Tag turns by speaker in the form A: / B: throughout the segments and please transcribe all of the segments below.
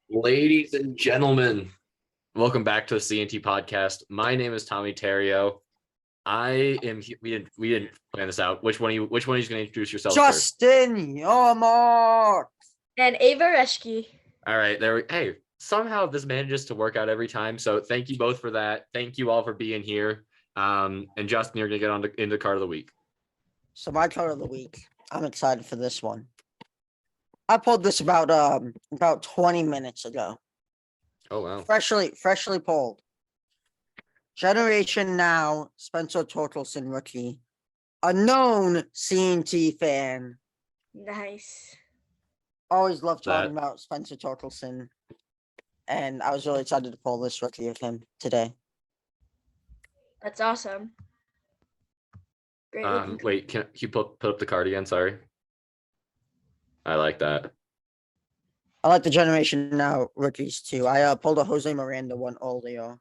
A: Ladies and gentlemen, welcome back to the CNT podcast. My name is Tommy Terrio. I am. We didn't plan this out. Which one are you going to introduce yourself first?
B: Justin Yomar.
C: And Ava Reschke.
A: All right, hey, somehow this manages to work out every time. So thank you both for that. Thank you all for being here. And Justin, you're going to get into card of the week.
B: So my card of the week. I'm excited for this one. I pulled this about 20 minutes ago.
A: Oh wow!
B: Freshly pulled. Generation Now, Spencer Torkelson rookie, a known CNT fan.
C: Nice.
B: Always loved talking about Spencer Torkelson, and I was really excited to pull this rookie of him today.
C: That's awesome.
A: Great. Wait, can you put up the card again? Sorry. I like that.
B: I like the Generation Now rookies too. I pulled a Jose Miranda one earlier.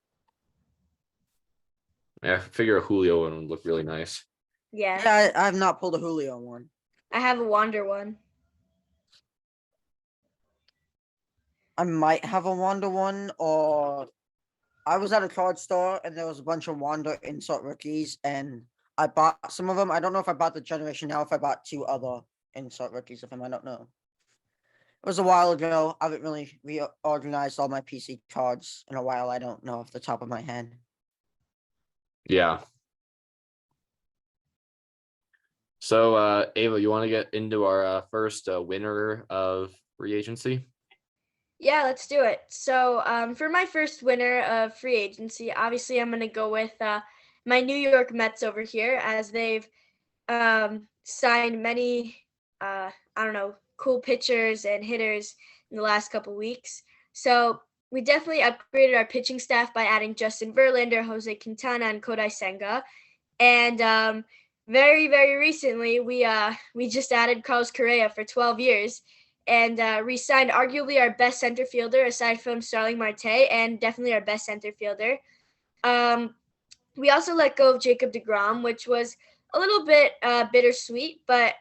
A: Yeah, I figure a Julio one would look really nice.
C: Yeah.
B: I have not pulled a Julio one.
C: I have a Wander one.
B: I might have a Wander one, or I was at a card store and there was a bunch of Wander insert rookies, and I bought some of them. I don't know if I bought the Generation Now, if I bought two other insert rookies of him. I don't know. It was a while ago. I haven't really reorganized all my PC cards in a while. I don't know off the top of my head.
A: Yeah. So, Ava, you want to get into our first winner of free agency?
C: Yeah, let's do it. So, for my first winner of free agency, obviously I'm going to go with my New York Mets over here, as they've signed many, cool pitchers and hitters in the last couple weeks. So we definitely upgraded our pitching staff by adding Justin Verlander, Jose Quintana, and Kodai Senga. And very, very recently, we just added Carlos Correa for 12 years and re-signed arguably our best center fielder aside from Starling Marte, and definitely our best center fielder. We also let go of Jacob deGrom, which was a little bit bittersweet, but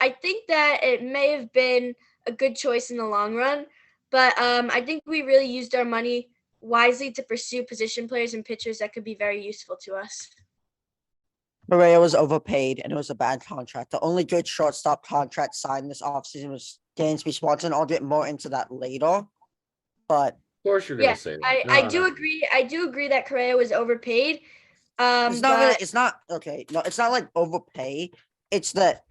C: I think that it may have been a good choice in the long run. But I think we really used our money wisely to pursue position players and pitchers that could be very useful to us.
B: Correa was overpaid, and it was a bad contract. The only good shortstop contract signed this offseason was Dansby Swanson. I'll get more into that later. But
A: of course you're gonna say that.
C: I do agree. I do agree that Correa was overpaid.
B: It's not like overpay. It's that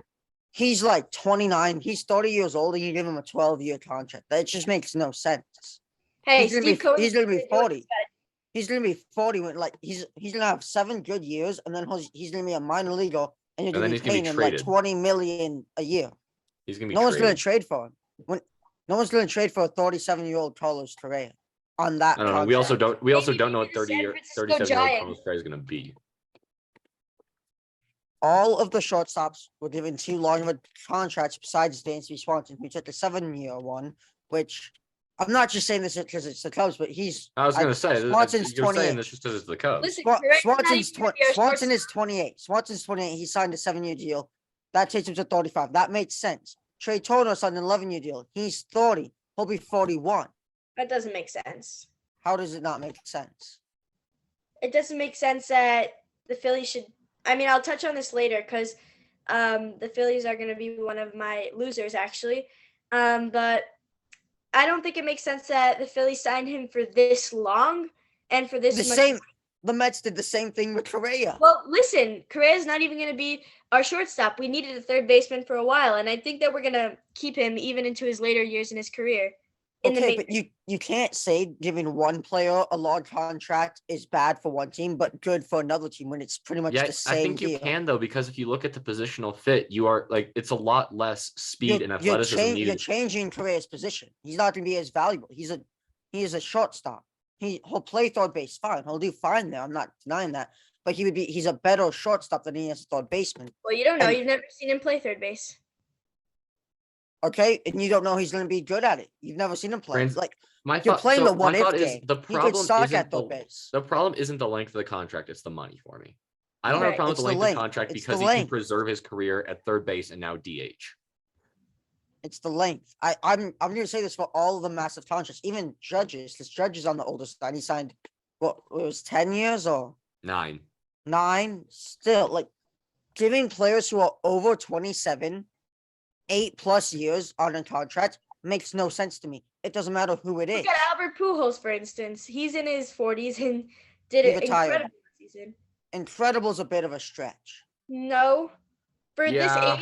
B: he's like 29. He's 30 years old, and you give him a 12-year contract. That just makes no sense.
C: Hey,
B: he's gonna be 40. He's gonna be 40 when he's gonna have 7 good years, and then he's gonna be a minor leaguer, and you're gonna be paying him like $20 million a year.
A: He's gonna be
B: one's gonna trade for him. No one's gonna trade for a 37-year-old Carlos Correa on that.
A: I don't know. We also don't know what 37-year-old Carlos Correa is gonna be.
B: All of the shortstops were given too long of a contracts besides Dansby Swanson, who took a 7-year one, which I'm not just saying this because it's the Cubs, but
A: I was gonna say
B: Swanson's 28.
A: You're saying this just because it's the Cubs.
C: Listen,
B: Swanson is 28. Swanson's 28. He signed a 7-year deal. That takes him to 35. That makes sense. Trey Turner signed an 11-year deal. He's 30. He'll be 41.
C: That doesn't make sense.
B: How does it not make sense?
C: It doesn't make sense that the Phillies should. I mean, I'll touch on this later because the Phillies are going to be one of my losers, actually. But I don't think it makes sense that the Phillies signed him for this long and for this much.
B: The Mets did the same thing with Correa.
C: Well, listen, Correa's not even going to be our shortstop. We needed a third baseman for a while, and I think that we're going to keep him even into his later years in his career.
B: Okay, but you can't say giving one player a long contract is bad for one team, but good for another team when it's pretty much the same.
A: I think you can though, because if you look at the positional fit, you are it's a lot less speed and athleticism needed.
B: You're changing Correa's position. He's not going to be as valuable. He is a shortstop. He'll play third base fine. He'll do fine there. I'm not denying that. But he's a better shortstop than he is a third baseman.
C: Well, you don't know. You've never seen him play third base.
B: Okay, and you don't know he's going to be good at it. You've never seen him play.
A: You're playing
B: the what-if game.
A: The problem isn't the length of the contract; it's the money for me. I don't have a problem with the length of the contract because he can preserve his career at third base and now DH.
B: It's the length. I'm gonna say this for all of the massive contracts, even Judges, because Judges on the older side. He signed what it was 10 years or
A: 9.
B: 9. Still, like giving players who are over 27 8+ years on a contract makes no sense to me. It doesn't matter who it is.
C: Look at Albert Pujols, for instance. He's in his 40s and did
B: He
C: it
B: retired.
C: incredible this season.
B: Incredible's a bit of a stretch.
C: No, for
A: Yeah.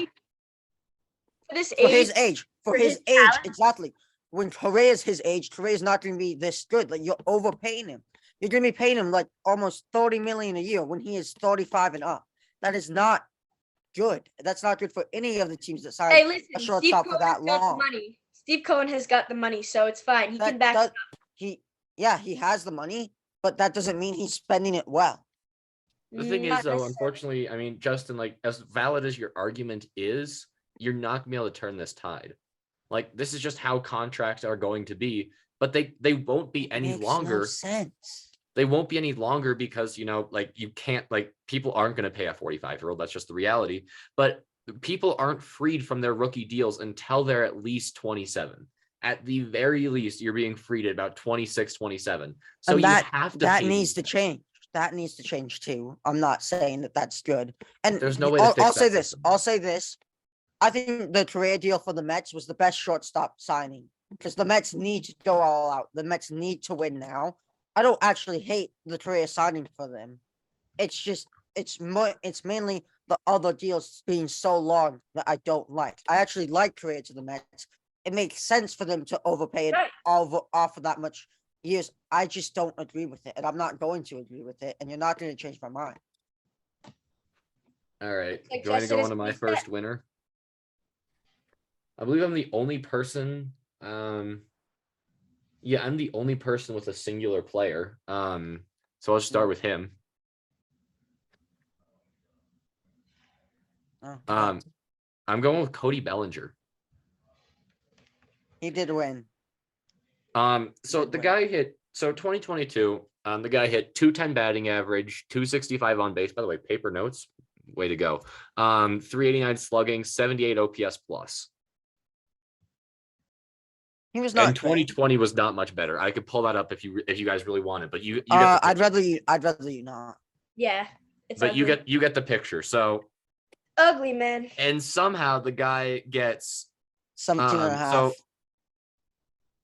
C: this
B: For
C: age,
B: his age,
C: for his talent.
B: exactly. When Correa's his age, Correa's not going to be this good. Like you're overpaying him. You're going to be paying him like almost 30 million a year when he is 35 and up. That is not good. That's not good for any of the teams that sign
C: Hey,
B: a
C: listen, Steve
B: shortstop for
C: Cohen has
B: that
C: got the
B: long.
C: money. Steve Cohen has got the money, so it's fine. He can back it up.
B: He has the money, but that doesn't mean he's spending it well.
A: The thing
C: Not
A: is, though,
C: necessarily.
A: unfortunately, I mean, Justin, like as valid as your argument is, you're not gonna be able to turn this tide. Like this is just how contracts are going to be, but they won't be any
B: Makes
A: longer.
B: no sense.
A: They won't be any longer because like you can't, like people aren't going to pay a 45-year-old. That's just the reality. But people aren't freed from their rookie deals until they're at least 27. At the very least, you're being freed at about 26, 27. So
B: And
A: you have to
B: that
A: pay
B: needs
A: these
B: to change. That needs to change too. I'm not saying that that's good. And
A: There's no way to
B: I'll
A: fix
B: say
A: that
B: this.
A: system.
B: I'll say this. I think the Correa deal for the Mets was the best shortstop signing because the Mets need to go all out. The Mets need to win now. I don't actually hate the Correa signing for them. It's just it's mainly the other deals being so long that I don't like. I actually like Correa to the Mets. It makes sense for them to overpay it
C: Right.
B: off of that much years. I just don't agree with it, and I'm not going to agree with it. And you're not going to change my mind.
A: All right.
C: Like
A: Do you want to
C: Justin
A: go
C: is
A: on to my
C: pretty
A: first
C: set.
A: winner? I believe I'm the only person. Yeah, I'm the only person with a singular player. So I'll start with him.
B: Oh,
A: I'm going with Cody Bellinger.
B: he did win.
A: So the guy hit 2022. The guy hit 210 batting average, 265 on base. By the way, paper notes, way to go. 389 slugging, 78 OPS plus.
B: He was not.
A: And 2020 was not much better. I could pull that up if you guys really want it, but you get the
B: I'd rather you not.
C: Yeah, it's
A: but
C: ugly.
A: you get the picture. So
C: ugly, man.
A: and somehow the guy gets
B: 17 and a half.
A: so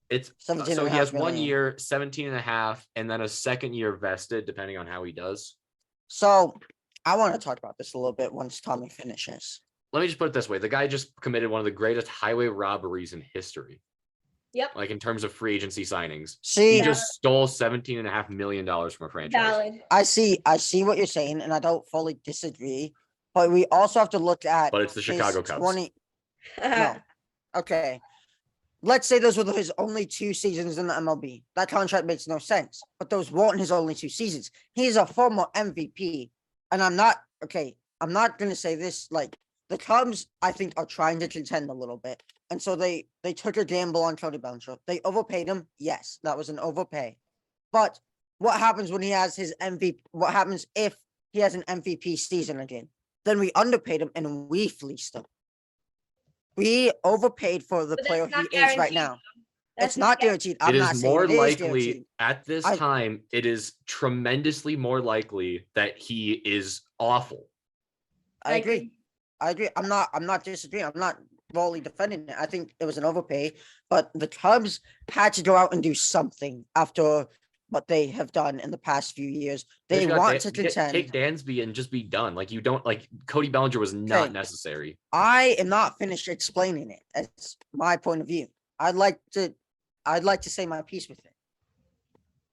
A: it's
B: 17
A: so
B: and a
A: he has
B: half
A: 1
B: million.
A: year, 17 and a half, and then a second year vested, depending on how he does.
B: So I want to talk about this a little bit once Tommy finishes.
A: Let me just put it this way. The guy just committed one of the greatest highway robberies in history.
C: Yep.
A: Like in terms of free agency signings.
B: See,
A: He just stole $17.5 million from a franchise.
C: Valid.
B: I see what you're saying, and I don't fully disagree. But we also have to look at.
A: But it's the
B: his
A: Chicago Cubs.
B: No, okay. Let's say those were his only 2 seasons in the MLB. That contract makes no sense. But those weren't his only 2 seasons. He's a former MVP, and I'm not going to say this like the Cubs. I think are trying to contend a little bit, and so they took a gamble on Cody Bellinger. They overpaid him. Yes, that was an overpay. But what happens when he has his MVP? What happens if he has an MVP season again? Then we underpaid him and we fleeced him. We overpaid for the
C: But
B: player
C: that's not
B: he is right
C: guaranteed,
B: now.
C: That's
B: It's not guaranteed. I'm
A: It
B: not
A: is
B: saying
A: more
B: it is
A: likely
B: guaranteed.
A: at this
B: I-
A: time, it is tremendously more likely that he is awful.
B: I agree. I'm not disagreeing. I'm not fully defending it. I think it was an overpay, but the Cubs had to go out and do something after what they have done in the past few years. They want to contend.
A: Take Dansby and just be done. Like you don't like Cody Bellinger was not
B: Okay.
A: necessary.
B: I am not finished explaining it. It's my point of view. I'd like to say my piece with it.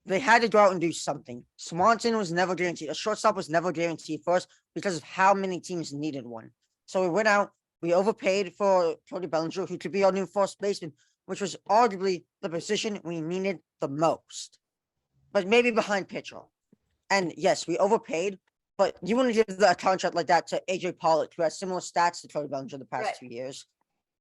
B: They had to go out and do something. Swanson was never guaranteed. A shortstop was never guaranteed for us because of how many teams needed one. So we went out, we overpaid for Cody Bellinger, who could be our new first baseman, which was arguably the position we needed the most. But maybe behind pitcher. And yes, we overpaid, but you want to give a contract like that to AJ Pollock, who has similar stats to Cody Bellinger the past
C: Right.
B: 2 years.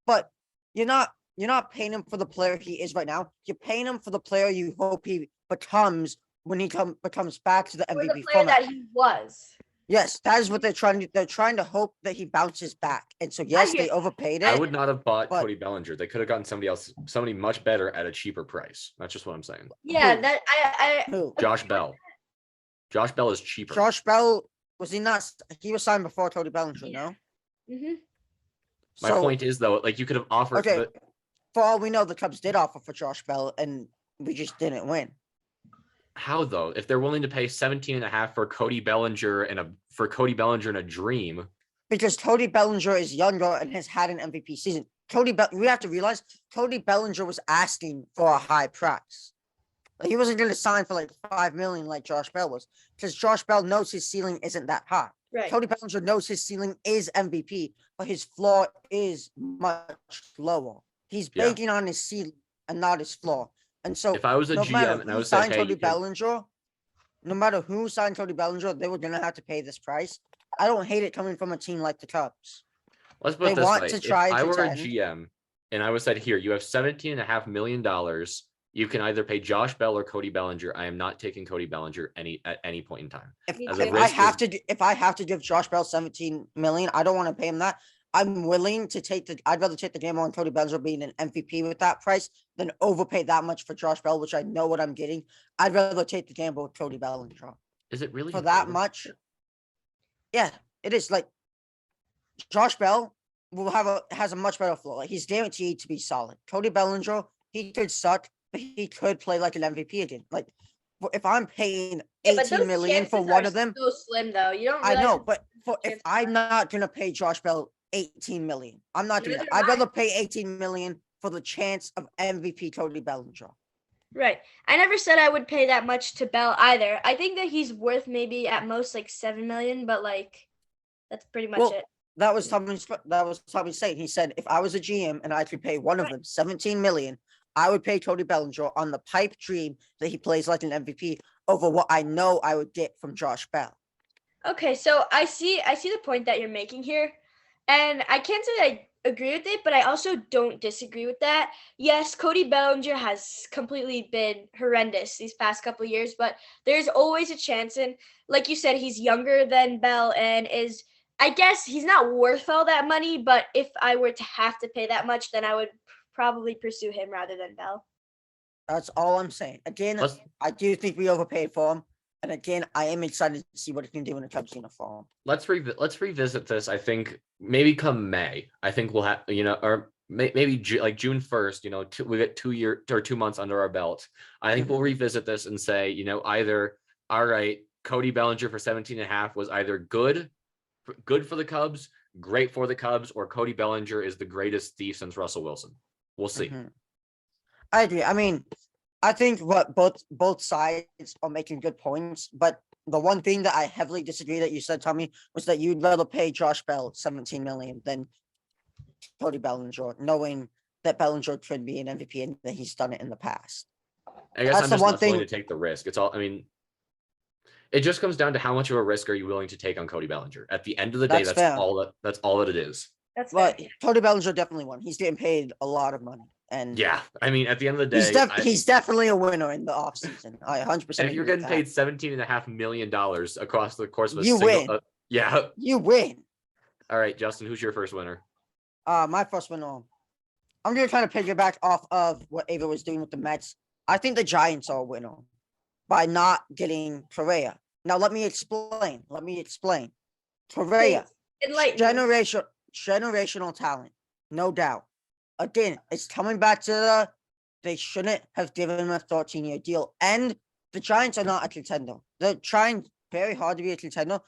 B: But you're not paying him for the player he is right now. You're paying him for the player you hope he becomes when he becomes back to the
C: For the
B: MVP
C: player
B: format.
C: that he was.
B: Yes, that is what they're trying to hope that he bounces back. And so yes,
C: hear
B: they overpaid
A: I
B: it.
A: would not have bought
B: but-
A: Cody Bellinger. They could have gotten somebody much better at a cheaper price. That's just what I'm saying.
C: Yeah,
B: Who?
C: that I
B: Who?
A: Josh Bell. Josh Bell is cheaper.
B: Josh Bell, was he not? He was signed before Cody Bellinger, no?
C: Mhm.
A: My
B: So,
A: point is though, like you could have offered
B: okay,
A: the,
B: for all we know, the Cubs did offer for Josh Bell, and we just didn't win.
A: how though? If they're willing to pay 17.5 for Cody Bellinger and a dream,
B: Because Cody Bellinger is younger and has had an MVP season. We have to realize Cody Bellinger was asking for a high price. Like, he wasn't going to sign for like 5 million like Josh Bell was, because Josh Bell knows his ceiling isn't that high.
C: right.
B: Cody Bellinger knows his ceiling is MVP, but his floor is much lower. He's
A: Yeah.
B: banking on his ceiling and not his floor. And so,
A: if I was a
B: no matter
A: GM and I
B: who
A: was said,
B: signed
A: hey,
B: Cody
A: you can,
B: Bellinger, no matter who signed Cody Bellinger, they were gonna have to pay this price. I don't hate it coming from a team like the Cubs.
A: let's put
B: They
A: it this
B: want
A: way.
B: to
A: If
B: try and
A: I were a
B: contend.
A: GM and I was said, here, you have $17.5 million. You can either pay Josh Bell or Cody Bellinger. I am not taking Cody Bellinger at any point in time.
C: Me
A: As
C: too.
A: a
B: If I
A: risk
B: have
A: is-
B: to, if I have to give Josh Bell 17 million, I don't want to pay him that. I'm willing to take I'd rather take the gamble on Cody Bellinger being an MVP with that price than overpay that much for Josh Bell, which I know what I'm getting. I'd rather take the gamble with Cody Bellinger
A: Is it really
B: for
A: an
B: that
A: over-
B: much. Yeah, it is. Like, Josh Bell has a much better floor. Like, he's guaranteed to be solid. Cody Bellinger, he could suck, but he could play like an MVP again. Like, if I'm paying
C: Yeah, but
B: 18
C: those
B: million for
C: chances
B: one
C: are
B: of them,
C: so slim though. You don't
B: I
C: realize
B: know,
C: how
B: but if
C: chances
B: I'm
C: are.
B: not gonna pay Josh Bell 18 million, I'm not doing
C: Neither
B: that.
C: am
B: I'd
C: I.
B: rather pay 18 million for the chance of MVP Cody Bellinger.
C: Right. I never said I would pay that much to Bell either. I think that he's worth maybe at most like 7 million, but like that's pretty much
B: Well,
C: it.
B: that was Tommy's saying. He said if I was a GM and I could pay one of
C: Right.
B: them 17 million, I would pay Cody Bellinger on the pipe dream that he plays like an MVP over what I know I would get from Josh Bell.
C: Okay, so I see the point that you're making here. And I can't say that I agree with it, but I also don't disagree with that. Yes, Cody Bellinger has completely been horrendous these past couple years, but there's always a chance. And like you said, he's younger than Bell and I guess he's not worth all that money, but if I were to have to pay that much, then I would probably pursue him rather than Bell.
B: That's all I'm saying. Again,
A: Let's
B: I do think we overpaid for him. And again, I am excited to see what he can do in a Cubs uniform.
A: let's revisit this. I think maybe come May. I think we'll have or maybe like June 1st. We get 2 months under our belt. I think we'll revisit this and say either all right, Cody Bellinger for 17.5 was either good for the Cubs, great for the Cubs, or Cody Bellinger is the greatest thief since Russell Wilson. We'll see.
B: Mhm. I agree. I mean, I think what both sides are making good points, but the one thing that I heavily disagree that you said, Tommy, was that you'd rather pay Josh Bell 17 million than Cody Bellinger, knowing that Bellinger could be an MVP and that he's done it in the past.
A: I guess
B: That's
A: I'm
B: the
A: just
B: one
A: not willing
B: thing-
A: to take the risk. It's all. I mean, it just comes down to how much of a risk are you willing to take on Cody Bellinger. At the end of the day,
B: That's fair.
A: that's all that it is.
C: That's
B: But
C: fair.
B: Cody Bellinger definitely won. He's getting paid a lot of money. And
A: Yeah, I mean, at the end of the day,
B: he's definitely a winner in the offseason. I 100%.
A: if you're getting paid $17.5 million across the course of a
B: You
A: single,
B: win.
A: yeah.
B: You win.
A: All right, Justin, who's your first winner?
B: My first winner. I'm gonna try to piggyback off of what Ava was doing with the Mets. I think the Giants are a winner by not getting Correa. Now let me explain. Correa,
C: Enlighten me.
B: generational talent, no doubt. Again, it's coming back to they shouldn't have given him a 13-year deal. And the Giants are not a contender. They're trying very hard to be a contender.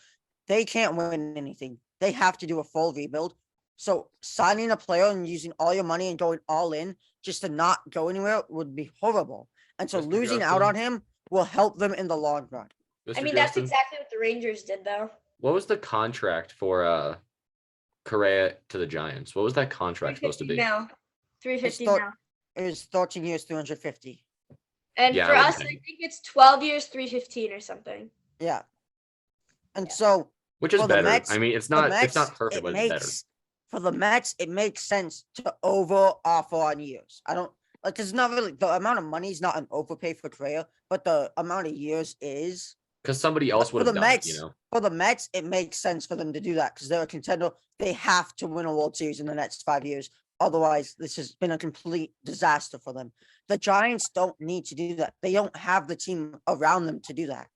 B: They can't win anything. They have to do a full rebuild. So signing a player and using all your money and going all in just to not go anywhere would be horrible. And so
A: Mr.
B: losing out
A: Justin?
B: on him will help them in the long run.
A: Mr.
C: I mean, that's
A: Justin,
C: exactly what the Rangers did, though.
A: what was the contract for Correa to the Giants? What was that contract supposed to
C: 350
A: be?
C: mil. 350
B: thought-
C: mil.
B: It was 13 years, 350.
C: And
A: Yeah,
C: for
A: I would
C: us, I
A: think.
C: think it's 12 years, 315 or something.
B: Yeah. And
C: Yeah.
B: so
A: Which is
B: for the
A: better.
B: Mets-
A: I mean, it's
B: the
A: not
B: Mets,
A: perfect,
B: it
A: but it's better.
B: makes for the Mets, it makes sense to over offer on years. I don't like it's not really the amount of money is not an overpay for Correa, but the amount of years is.
A: because somebody else would
B: For
A: have
B: the
A: done
B: Mets,
A: it.
B: for the Mets, it makes sense for them to do that because they're a contender. They have to win a World Series in the next 5 years. Otherwise, this has been a complete disaster for them. The Giants don't need to do that. They don't have the team around them to do that.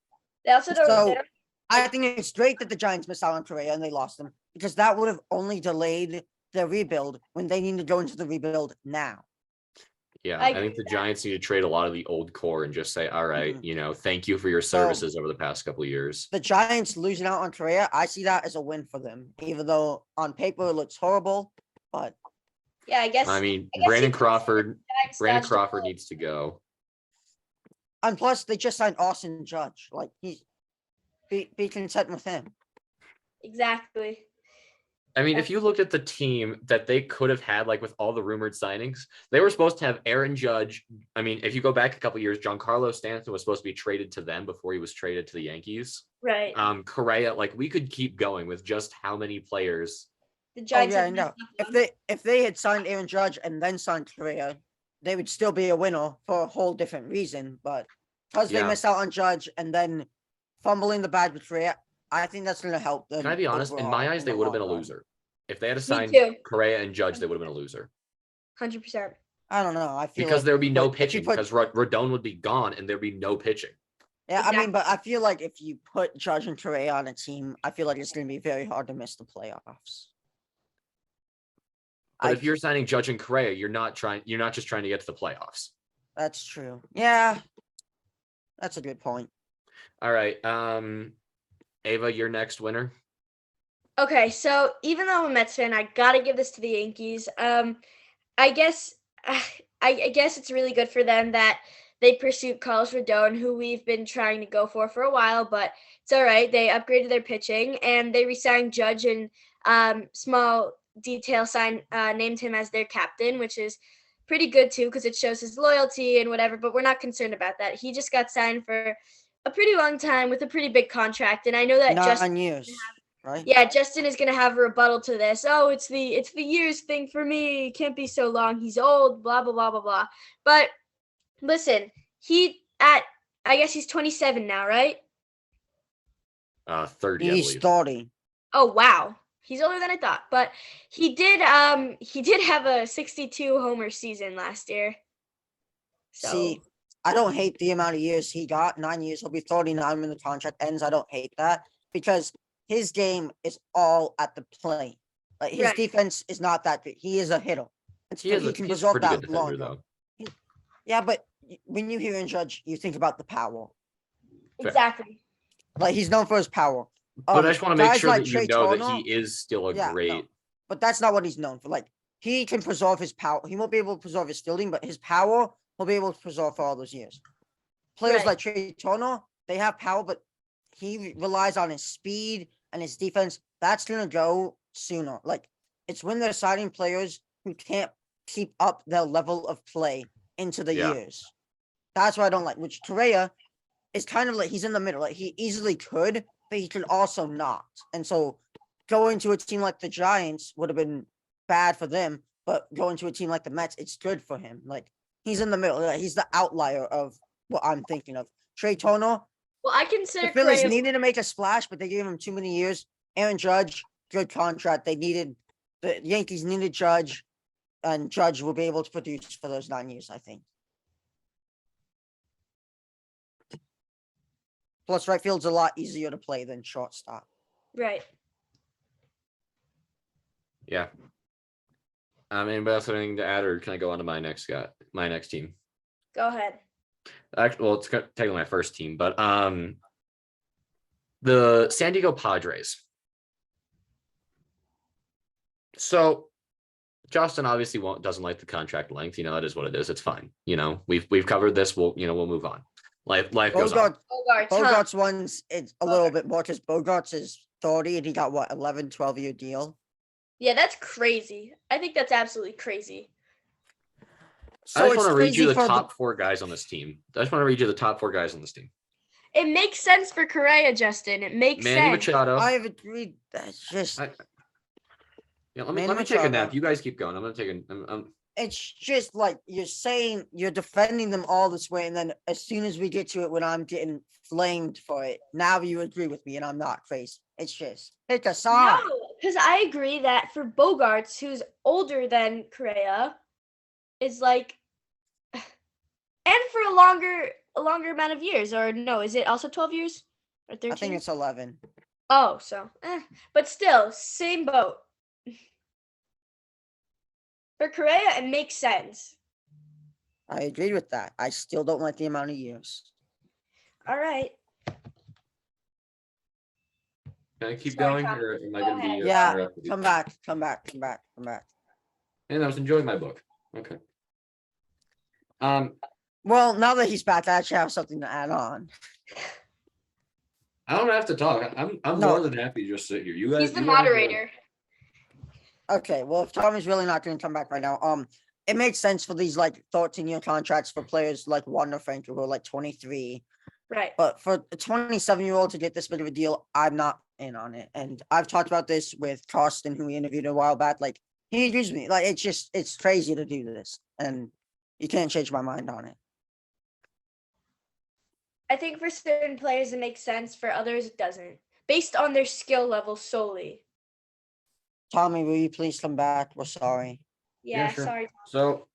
C: They also don't.
B: So
C: They don't
B: I think it's great that the Giants missed out on Correa and they lost him because that would have only delayed their rebuild when they need to go into the rebuild now.
A: Yeah,
C: I
A: I
C: agree
A: think the
C: with that.
A: Giants need to trade a lot of the old core and just say, all right,
B: Mhm.
A: thank you for your services over the past couple of years.
B: The Giants losing out on Correa, I see that as a win for them, even though on paper it looks horrible. But
C: Yeah, I guess.
A: I mean,
C: I guess
A: Brandon
C: you could say
A: Crawford,
C: Giants
A: Brandon
C: dodged a
A: Crawford
C: bullet.
A: needs to go.
B: and plus they just signed Austin Judge. Like he's be content with him.
C: Exactly.
A: I mean, if you looked at the team that they could have had, like with all the rumored signings, they were supposed to have Aaron Judge. I mean, if you go back a couple years, Giancarlo Stanton was supposed to be traded to them before he was traded to the Yankees.
C: Right.
A: Correa, like we could keep going with just how many players.
C: The
B: Oh
C: Giants
B: yeah, I
C: have
B: know. If they had signed Aaron Judge and then signed Correa, they would still be a winner for a whole different reason. But because they
A: Yeah.
B: missed out on Judge and then fumbling the bag with Correa, I think that's going to help them.
A: Can I be honest? In my
B: overall
A: eyes,
B: in
A: they
B: the
A: would have been a
B: long run.
A: loser. If they had
C: Me
A: assigned
C: too.
A: Correa and Judge, they would have been a loser
C: 100%.
B: I don't know. I feel
A: because
B: like
A: there would be no
B: if you
A: pitching
B: put
A: because Rodon would be gone and there'd be no pitching.
B: yeah, I mean,
C: Exactly.
B: but I feel like if you put Judge and Correa on a team, I feel like it's going to be very hard to miss the playoffs.
A: But if you're signing Judge and Correa, you're not just trying to get to the playoffs.
B: That's true. Yeah, that's a good point.
A: All right. Ava, your next winner.
C: Okay, so even though I'm a Mets fan, I gotta give this to the Yankees. I guess I guess it's really good for them that they pursued Carlos Rodon, who we've been trying to go for a while, but it's all right. They upgraded their pitching and they re-signed Judge and small detail sign named him as their captain, which is pretty good too because it shows his loyalty and whatever. But we're not concerned about that. He just got signed for a pretty long time with a pretty big contract, and I know that
B: 9 years, right?
C: yeah, Justin is gonna have a rebuttal to this. Oh, it's the years thing for me. It can't be so long. He's old. Blah blah blah blah blah. But listen, I guess he's 27 now, right?
A: 30, I
B: He's
A: believe.
B: 30.
C: Oh wow, he's older than I thought. But he did have a 62 homer season last year. So
B: See, I don't hate the amount of years he got. 9 years. He'll be 39 when the contract ends. I don't hate that because his game is all at the plate. Like his
C: Right.
B: defense is not that good. He is a hitter. And so
A: He's
B: can
A: a
B: preserve
A: pretty good
B: that
A: defender,
B: longer.
A: though.
B: Yeah, but when you hear in Judge, you think about the power.
C: exactly.
B: Like he's known for his power.
A: But I just want to make
B: guys
A: sure
B: like
A: that you
B: Trey
A: know that
B: Turner-
A: he is still a
B: Yeah, no.
A: great.
B: But that's not what he's known for. Like he can preserve his power. He won't be able to preserve his fielding, but his power will be able to preserve for all those years. Players
C: Right.
B: like Trey Turner, they have power, but he relies on his speed and his defense. That's gonna go sooner. Like it's when they're signing players who can't keep up their level of play into the
A: Yeah.
B: years. That's what I don't like. Which Correa is kind of like he's in the middle. Like he easily could, but he could also not. And so going to a team like the Giants would have been bad for them, but going to a team like the Mets, it's good for him. Like he's in the middle. Like, he's the outlier of what I'm thinking of. Trey Turner,
C: Well, I
B: the
C: consider
B: Phillies
C: Correa.
B: needed to make a splash, but they gave him too many years. Aaron Judge, good contract. The Yankees needed Judge, and Judge will be able to produce for those 9 years, I think. Plus, right field's a lot easier to play than shortstop.
C: Right.
A: Yeah. Anybody else have anything to add, or can I go on to my next team?
C: Go ahead.
A: Actually, well, it's technically my first team, but the San Diego Padres. So Justin obviously doesn't like the contract length. That is what it is. It's fine. We've covered this. We'll move on. Life goes on.
B: Bogart's one's it's a little bit more because Bogart's is 30 and he got what 11, 12-year deal.
C: Yeah, that's crazy. I think that's absolutely crazy.
B: So
A: I just want to read
B: crazy
A: you the
B: for
A: top 4 guys on this team.
C: It makes sense for Correa, Justin. It makes
A: Manny
C: sense.
A: Machado.
B: I've agreed. That's just
A: let
B: Manny
A: me take a nap.
B: Machado.
A: You guys keep going. I'm gonna take
B: it's just like you're saying you're defending them all this way, and then as soon as we get to it when I'm getting flamed for it, now you agree with me and I'm not crazy. It's just pick a side.
C: No, because I agree that for Bogarts, who's older than Correa, is like, and for a longer amount of years, or no, is it also 12 years or 13?
B: I think it's 11.
C: Oh, so, but still, same boat. For Correa, it makes sense.
B: I agree with that. I still don't like the amount of years.
C: All right.
A: Can I keep
C: Sorry,
A: going,
C: Tom.
A: or am I
C: Go
A: going to be
C: ahead.
B: Yeah,
A: interrupted?
B: come back.
A: And I was enjoying my book. Okay.
B: Well, now that he's back, I actually have something to add on.
A: I don't have to talk. I'm
B: No.
A: more than happy to just sit here. You guys.
C: He's the
A: you guys go.
C: moderator.
B: Okay, well, if Tommy's really not going to come back right now, it makes sense for these like 13-year contracts for players like Wander Franco who are like 23.
C: Right.
B: But for a 27-year-old to get this big of a deal, I'm not in on it. And I've talked about this with Carsten, who we interviewed a while back. Like, he agrees with me. Like, it's crazy to do this. And you can't change my mind on it.
C: I think for certain players it makes sense, for others it doesn't, based on their skill level solely.
B: Tommy, will you please come back? We're sorry.
C: Yeah,
A: sure.
C: sorry.
A: So,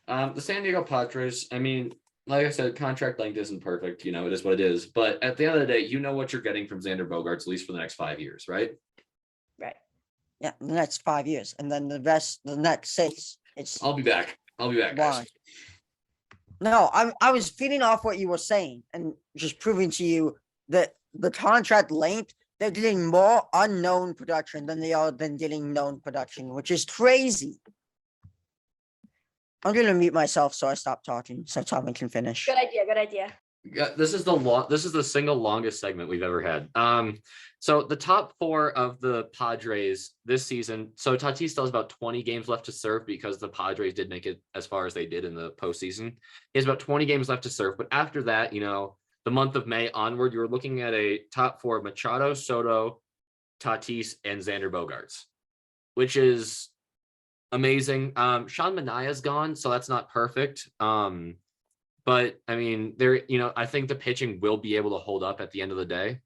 A: the San Diego Padres, I mean, like I said, contract length isn't perfect. You know, it is what it is. But at the end of the day, you know what you're getting from Xander Bogaerts, at least for the next 5 years, right?
C: Right.
B: Yeah, the next 5 years. And then the rest, the next 6.
A: I'll be back.
B: Why?
A: Guys.
B: No, I was feeding off what you were saying and just proving to you that the contract length, they're getting more unknown production than they are than getting known production, which is crazy. I'm gonna mute myself so I stop talking so Tommy can finish.
C: Good idea. Good idea.
A: Yeah, this is the single longest segment we've ever had. So the top 4 of the Padres this season. So Tatis still has about 20 games left to serve because the Padres did make it as far as they did in the postseason. He has about 20 games left to serve, but after that, you know, the month of May onward, you're looking at a top 4 of Machado, Soto, Tatis, and Xander Bogaerts, which is amazing. Sean Manaea's gone, so that's not perfect. But I mean, I think the pitching will be able to hold up at the end of the day.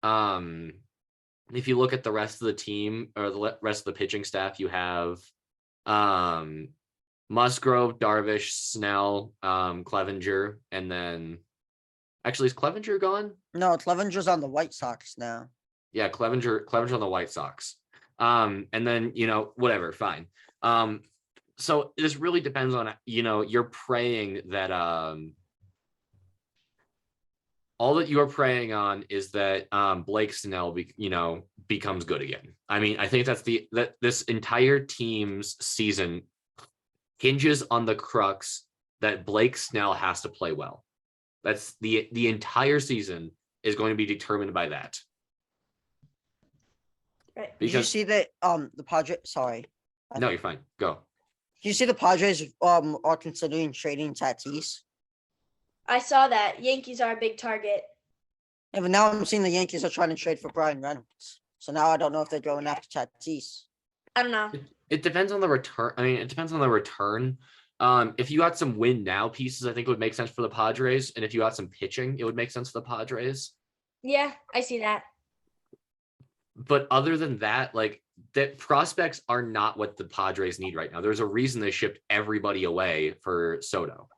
A: If you look at the rest of the team or the rest of the pitching staff, you have Musgrove, Darvish, Snell, Clevenger, and then actually is Clevenger gone?
B: No, Clevenger's on the White Sox now.
A: Yeah, Clevenger's on the White Sox. And then, whatever, fine. So this really depends on, you're praying that all that you're praying on is that Blake Snell becomes good again. I mean, I think that this entire team's season hinges on the crux that Blake Snell has to play well. That's the entire season is going to be determined by that.
C: Right.
B: Did you see that the Padres, sorry.
A: No, you're fine. Go.
B: Did you see the Padres are considering trading Tatis?
C: I saw that. Yankees are a big target.
B: Yeah, but now I'm seeing the Yankees are trying to trade for Brian Reynolds. So now I don't know if they're going after Tatis.
C: I don't know.
A: It depends on the return. I mean, it depends on the return. If you got some win now pieces, I think it would make sense for the Padres. And if you got some pitching, it would make sense for the Padres.
C: Yeah, I see that.
A: But other than that, that prospects are not what the Padres need right now. There's a reason they shipped everybody away for Soto.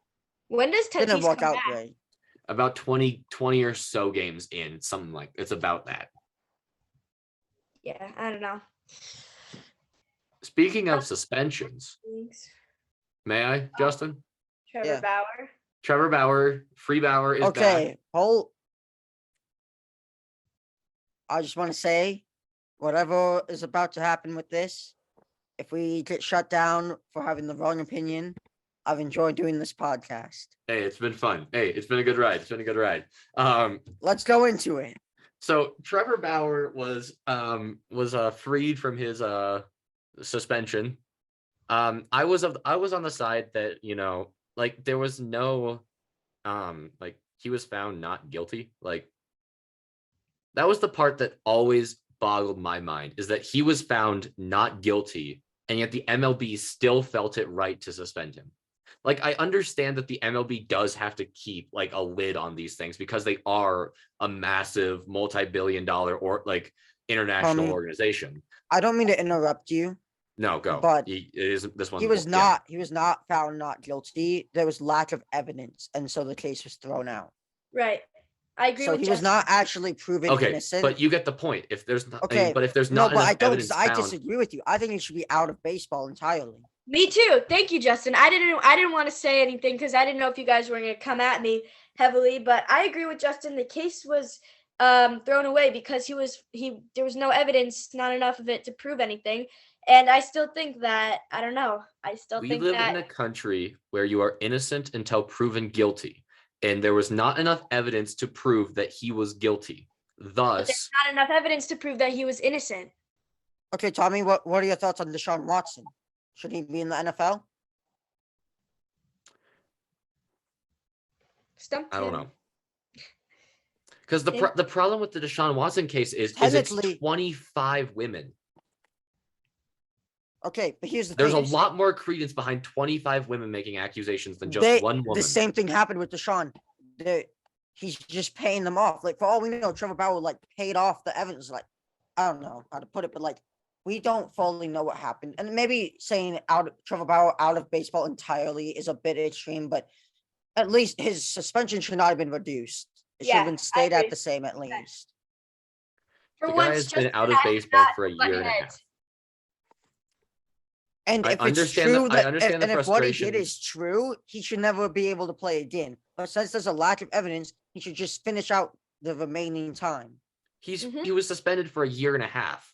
C: When does Tatis
B: Didn't work
C: come
B: out
C: back?
B: great.
A: About 20 or so games in, something like it's about that.
C: Yeah, I don't know.
A: Speaking of suspensions,
C: Thanks.
A: may I, Justin?
C: Trevor
B: Yeah.
C: Bauer.
A: Trevor Bauer, Free Bauer is back.
B: Okay, I just want to say, whatever is about to happen with this, if we get shut down for having the wrong opinion, I've enjoyed doing this podcast.
A: Hey, it's been fun. Hey, it's been a good ride.
B: Let's go into it.
A: So Trevor Bauer was freed from his suspension. I was on the side that, there was no he was found not guilty. That was the part that always boggled my mind, is that he was found not guilty and yet the MLB still felt it right to suspend him. Like, I understand that the MLB does have to keep like a lid on these things because they are a massive multi-billion-dollar or like international organization.
B: I don't mean to interrupt you,
A: No, go.
B: but
A: it is this one.
B: he was not found not guilty. There was lack of evidence, and so the case was thrown out.
C: Right. I agree
B: So
C: with
B: he was
C: Justin.
B: not actually proven
A: Okay,
B: innocent.
A: but you get the point. If there's not,
B: Okay,
A: but if there's
B: no,
A: not
B: but
A: enough
B: I don't.
A: evidence
B: I
A: found,
B: disagree with you. I think he should be out of baseball entirely.
C: Me too. Thank you, Justin. I didn't want to say anything because I didn't know if you guys were going to come at me heavily, but I agree with Justin. The case was thrown away because there was no evidence, not enough of it to prove anything. And I still think that, I don't know. I still
A: we
C: think
A: live
C: that
A: in a country where you are innocent until proven guilty, and there was not enough evidence to prove that he was guilty.
C: but
A: Thus,
C: there's not enough evidence to prove that he was innocent.
B: Okay, Tommy, what are your thoughts on Deshaun Watson? Should he be in the NFL?
C: Stumped
A: I don't
C: him.
A: know. Because the problem with the Deshaun Watson case is it's
B: Technically-
A: 25 women.
B: Okay, but here's the
A: There's a
B: thing.
A: lot more credence behind 25 women making accusations than just one woman.
B: The same thing happened with Deshaun. He's just paying them off. Like, for all we know, Trevor Bauer like paid off the evidence. Like, I don't know how to put it, but like, we don't fully know what happened. And maybe saying Trevor Bauer out of baseball entirely is a bit extreme, but at least his suspension should not have been reduced. It should have been stayed at the same at least.
C: For
A: The guy
C: once,
A: has been
C: Justin
A: out of
C: has
A: baseball
C: not
A: for a
C: butt
A: year and a
C: heads.
A: half.
B: And
A: I
B: if it's
A: understand
B: true
A: I
B: that,
A: understand the
B: and if what he did
A: frustration.
B: is true, he should never be able to play again. But since there's a lack of evidence, he should just finish out the remaining time.
C: Mhm.
A: He was suspended for a year and a half.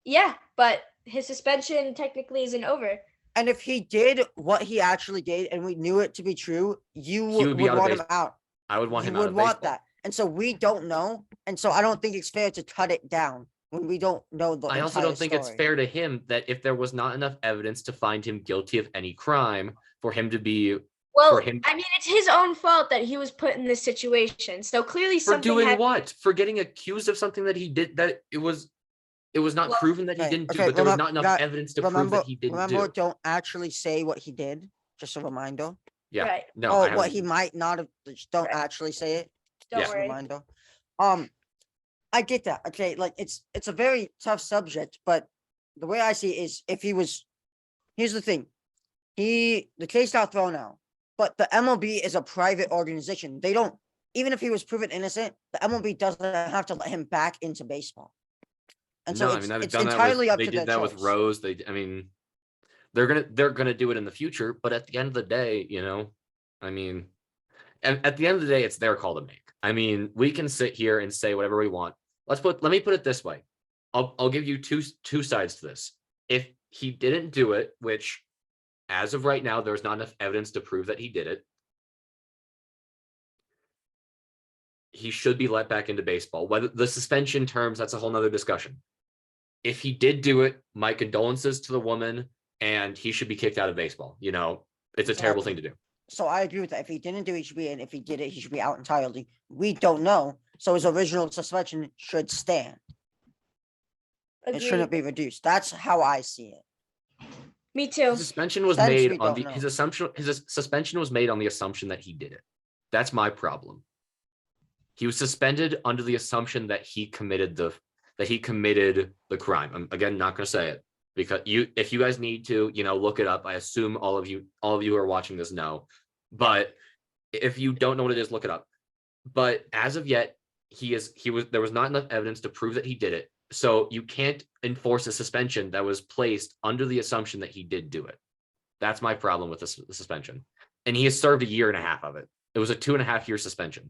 C: Yeah, but his suspension technically isn't over.
B: And if he did what he actually did, and we knew it to be true, you
A: He would be
B: would
A: out of
B: want him
A: baseball.
B: out.
A: I would want
B: You
A: him out
B: would
A: of
B: want
A: baseball.
B: that. And so we don't know. And so I don't think it's fair to cut it down when we don't know the
A: I also
B: entire
A: don't think it's
B: story.
A: fair to him that if there was not enough evidence to find him guilty of any crime for him to be
C: Well,
A: for him
C: I mean, it's his own fault that he was put in this situation. So clearly
A: for
C: something
A: doing
C: had.
A: what? For getting accused of something that he did that it was not
C: Well,
A: proven that he didn't do,
B: okay,
A: but there was not enough evidence to prove that he didn't
B: remember,
A: do.
B: don't actually say what he did. Just a reminder.
A: Yeah.
C: Right.
A: No,
B: Oh,
A: I
B: what
A: haven't-
B: he might not have. Just don't
C: Right.
B: actually say it.
C: Don't
B: Just a
C: worry.
B: reminder. I get that. Okay, like it's a very tough subject, but the way I see it is if he was, here's the thing. The case got thrown out, but the MLB is a private organization. They don't, even if he was proven innocent, the MLB doesn't have to let him back into baseball. And so
A: No,
B: it's,
A: they've
B: it's
A: done
B: entirely
A: that
B: up
A: with,
B: to
A: they
B: their
A: did that with
B: choice.
A: Rose. I mean, they're gonna do it in the future, but at the end of the day, I mean, and at the end of the day, it's their call to make. I mean, we can sit here and say whatever we want. Let me put it this way. I'll give you two sides to this. If he didn't do it, which as of right now, there's not enough evidence to prove that he did it, he should be let back into baseball. Whether the suspension terms, that's a whole nother discussion. If he did do it, my condolences to the woman, and he should be kicked out of baseball. It's a terrible thing to do.
B: So I agree with that. If he didn't do it, he should be in. If he did it, he should be out entirely. We don't know. So his original suspension should stand. It shouldn't
C: Agreed.
B: be reduced. That's how I see it.
C: Me too.
A: His suspension was
B: Since
A: made
B: we
A: on
B: don't
A: the
B: know.
A: his suspension was made on the assumption that he did it. That's my problem. He was suspended under the assumption that he committed the crime. I'm again not going to say it because if you guys need to, look it up. I assume all of you who are watching this know, but if you don't know what it is, look it up. But as of yet, there was not enough evidence to prove that he did it. So you can't enforce a suspension that was placed under the assumption that he did do it. That's my problem with the suspension. And he has served a year and a half of it. It was a 2.5-year suspension.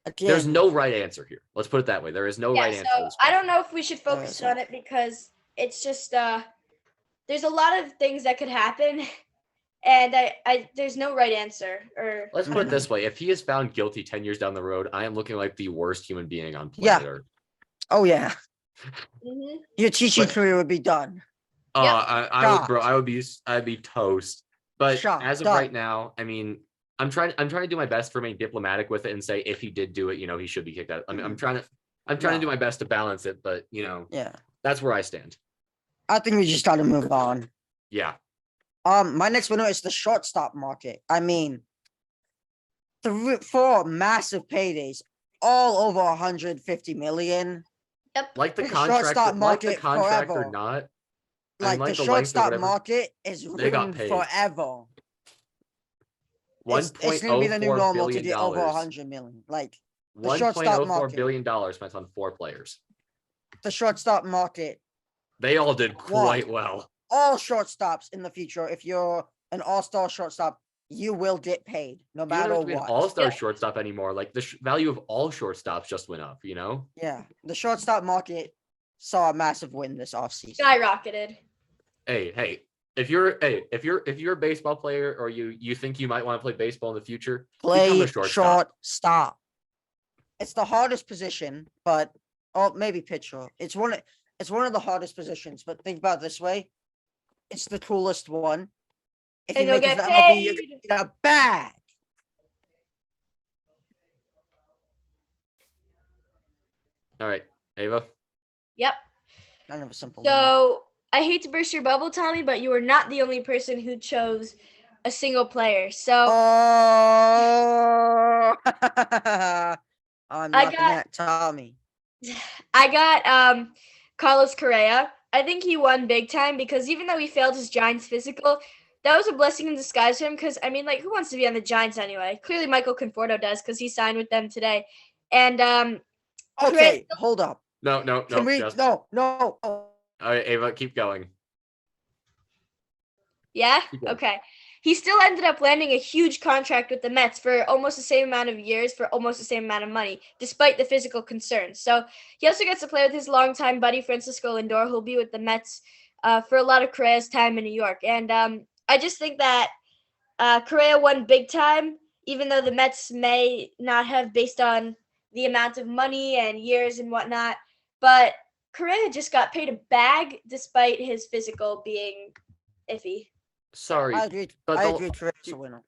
B: Again,
A: There's no right answer here. Let's put it that way. There is no right answer.
C: So I don't know if we should focus
B: isn't.
C: on it because it's just there's a lot of things that could happen, and I there's no right answer. Or
A: Let's put it this way: if he is found guilty 10 years down the road, I am looking like the worst human being on planet Earth.
B: Oh yeah,
C: Mhm.
B: your teaching career would be done.
A: Oh,
C: Yep.
A: I would, bro. I'd be toast. But
B: Shocked,
A: as of
B: done.
A: right now, I mean, I'm trying to do my best to remain diplomatic with it and say if he did do it, he should be kicked out. I mean, I'm trying to do my best to balance it, but
B: Yeah.
A: That's where I stand.
B: I think we just gotta move on.
A: Yeah.
B: My next winner is the shortstop market. I mean, 4 massive paydays, all over 150 million.
C: Yep.
A: Like the
B: The
A: contract,
B: shortstop
A: like the
B: market
A: contract or
B: forever.
A: not. I mean,
B: Like the
A: like the length or
B: shortstop
A: whatever.
B: market is
A: They got
B: ruined
A: paid.
B: forever.
A: One
B: It's
A: point
B: gonna be
A: oh
B: the new
A: four
B: normal to
A: billion
B: get over
A: dollars.
B: 100 million. Like the
A: One point
B: shortstop
A: oh four
B: market.
A: billion dollars spent on 4 players.
B: The shortstop market.
A: They all did quite well.
B: All shortstops in the future, if you're an all-star shortstop, you will get paid no
A: You don't
B: matter
A: have to be an
B: what.
A: all-star
C: Yeah.
A: shortstop anymore. Like the value of all shortstops just went up, you know?
B: Yeah, the shortstop market saw a massive win this offseason.
C: Skyrocketed.
A: Hey, if you're a baseball player or you think you might want to play baseball in the future, become
B: Play
A: a shortstop.
B: shortstop. It's the hardest position, but maybe pitcher. It's one of the hardest positions, but think about it this way. It's the coolest one. If
C: And
B: you
C: you'll
B: make it
C: get
B: to the MLB, you're
C: paid.
B: gonna get a bag.
A: All right, Ava.
C: Yep.
B: Kind of a simple one.
C: So I hate to burst your bubble, Tommy, but you are not the only person who chose a single player. So
B: Oh, I'm
C: I
B: looking
C: got-
B: at Tommy.
C: I got Carlos Correa. I think he won big time because even though he failed his Giants physical, that was a blessing in disguise for him. Because I mean, like, who wants to be on the Giants anyway? Clearly, Michael Conforto does because he signed with them today. And
B: Okay, hold up.
A: No.
B: Can we?
A: Just,
B: No.
A: all right, Ava, keep going.
C: Yeah.
A: Keep going.
C: Okay. He still ended up landing a huge contract with the Mets for almost the same amount of years for almost the same amount of money, despite the physical concerns. So he also gets to play with his longtime buddy Francisco Lindor, who'll be with the Mets for a lot of Correa's time in New York. And I just think that Correa won big time, even though the Mets may not have based on the amount of money and years and whatnot. But Correa just got paid a bag despite his physical being iffy.
A: Sorry,
B: I agree.
A: but
B: I agree. Correa's a winner.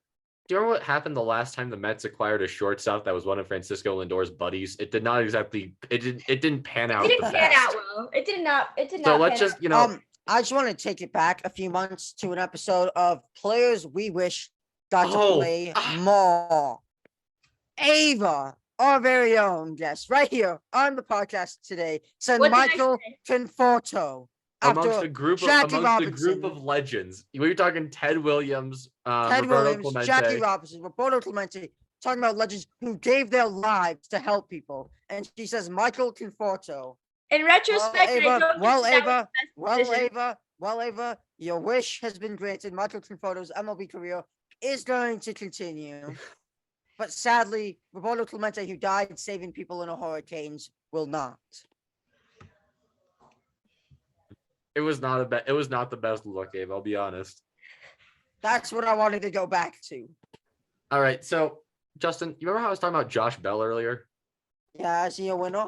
A: do you remember what happened the last time the Mets acquired a shortstop that was one of Francisco Lindor's buddies? It did not exactly. It didn't pan out.
C: It didn't
A: the
C: pan
A: best.
C: out well. It did not.
A: So let's just
B: I just want to take it back a few months to an episode of players we wish got to play more. Ava, our very own guest, right here on the podcast today, said Michael Conforto.
A: Amongst a group
B: Jackie
A: of legends. We were talking Ted Williams,
B: Ted
A: Roberto
B: Williams,
A: Clemente.
B: Jackie Robinson, Roberto Clemente, talking about legends who gave their lives to help people. And she says Michael Conforto.
C: In retrospect,
B: Ava, your wish has been granted. Michael Conforto's MLB career is going to continue. But sadly, Roberto Clemente, who died saving people in a hurricanes, will not.
A: It was not the best look, Abe, I'll be honest.
B: That's what I wanted to go back to.
A: All right, so Justin, you remember how I was talking about Josh Bell earlier?
B: Yeah, is he a winner?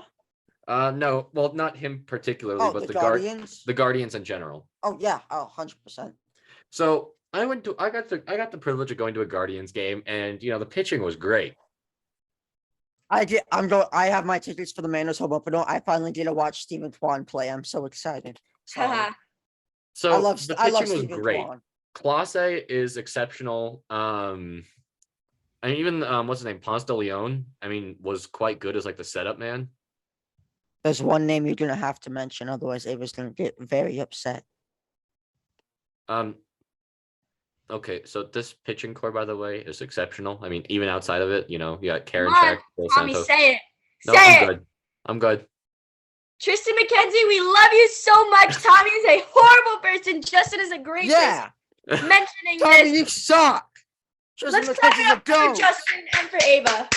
A: No, well, not him particularly, but
B: the Guardians.
A: The Guardians in general.
B: Oh yeah, 100%.
A: So I got the privilege of going to a Guardians game, and the pitching was great.
B: I have my tickets for the Mariners home opener. I finally get to watch Steven Kwan play. I'm so excited.
A: So
B: the pitching was great.
A: Clase is exceptional. And even what's his name, Ponce de Leon, was quite good as like the setup man.
B: There's one name you're gonna have to mention, otherwise Ava's gonna get very upset.
A: Okay, so this pitching core, by the way, is exceptional. Even outside of it, you got Karen
C: Check. Tommy, say it.
A: I'm good.
C: Tristan McKenzie, we love you so much. Tommy is a horrible person. Justin is a great person. Mentioning
B: Tommy,
C: this.
B: you suck.
C: Let's clap it up for Justin and for Ava.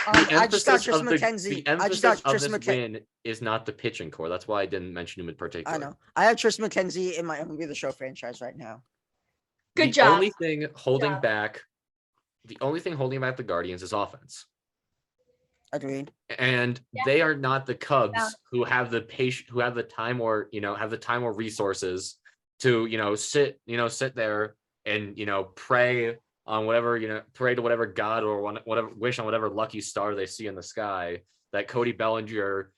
B: I just got Tristan McKenzie.
A: The emphasis of this win is not the pitching core. That's why I didn't mention him in particular.
B: I know. I have Tristan McKenzie in my MLB The Show franchise right now.
C: Good job.
A: The only thing holding back the Guardians is offense.
B: Agreed.
A: And they are not the Cubs who have the time or resources to sit there and pray on pray to whatever God or whatever wish on whatever lucky star they see in the sky that Cody Bellinger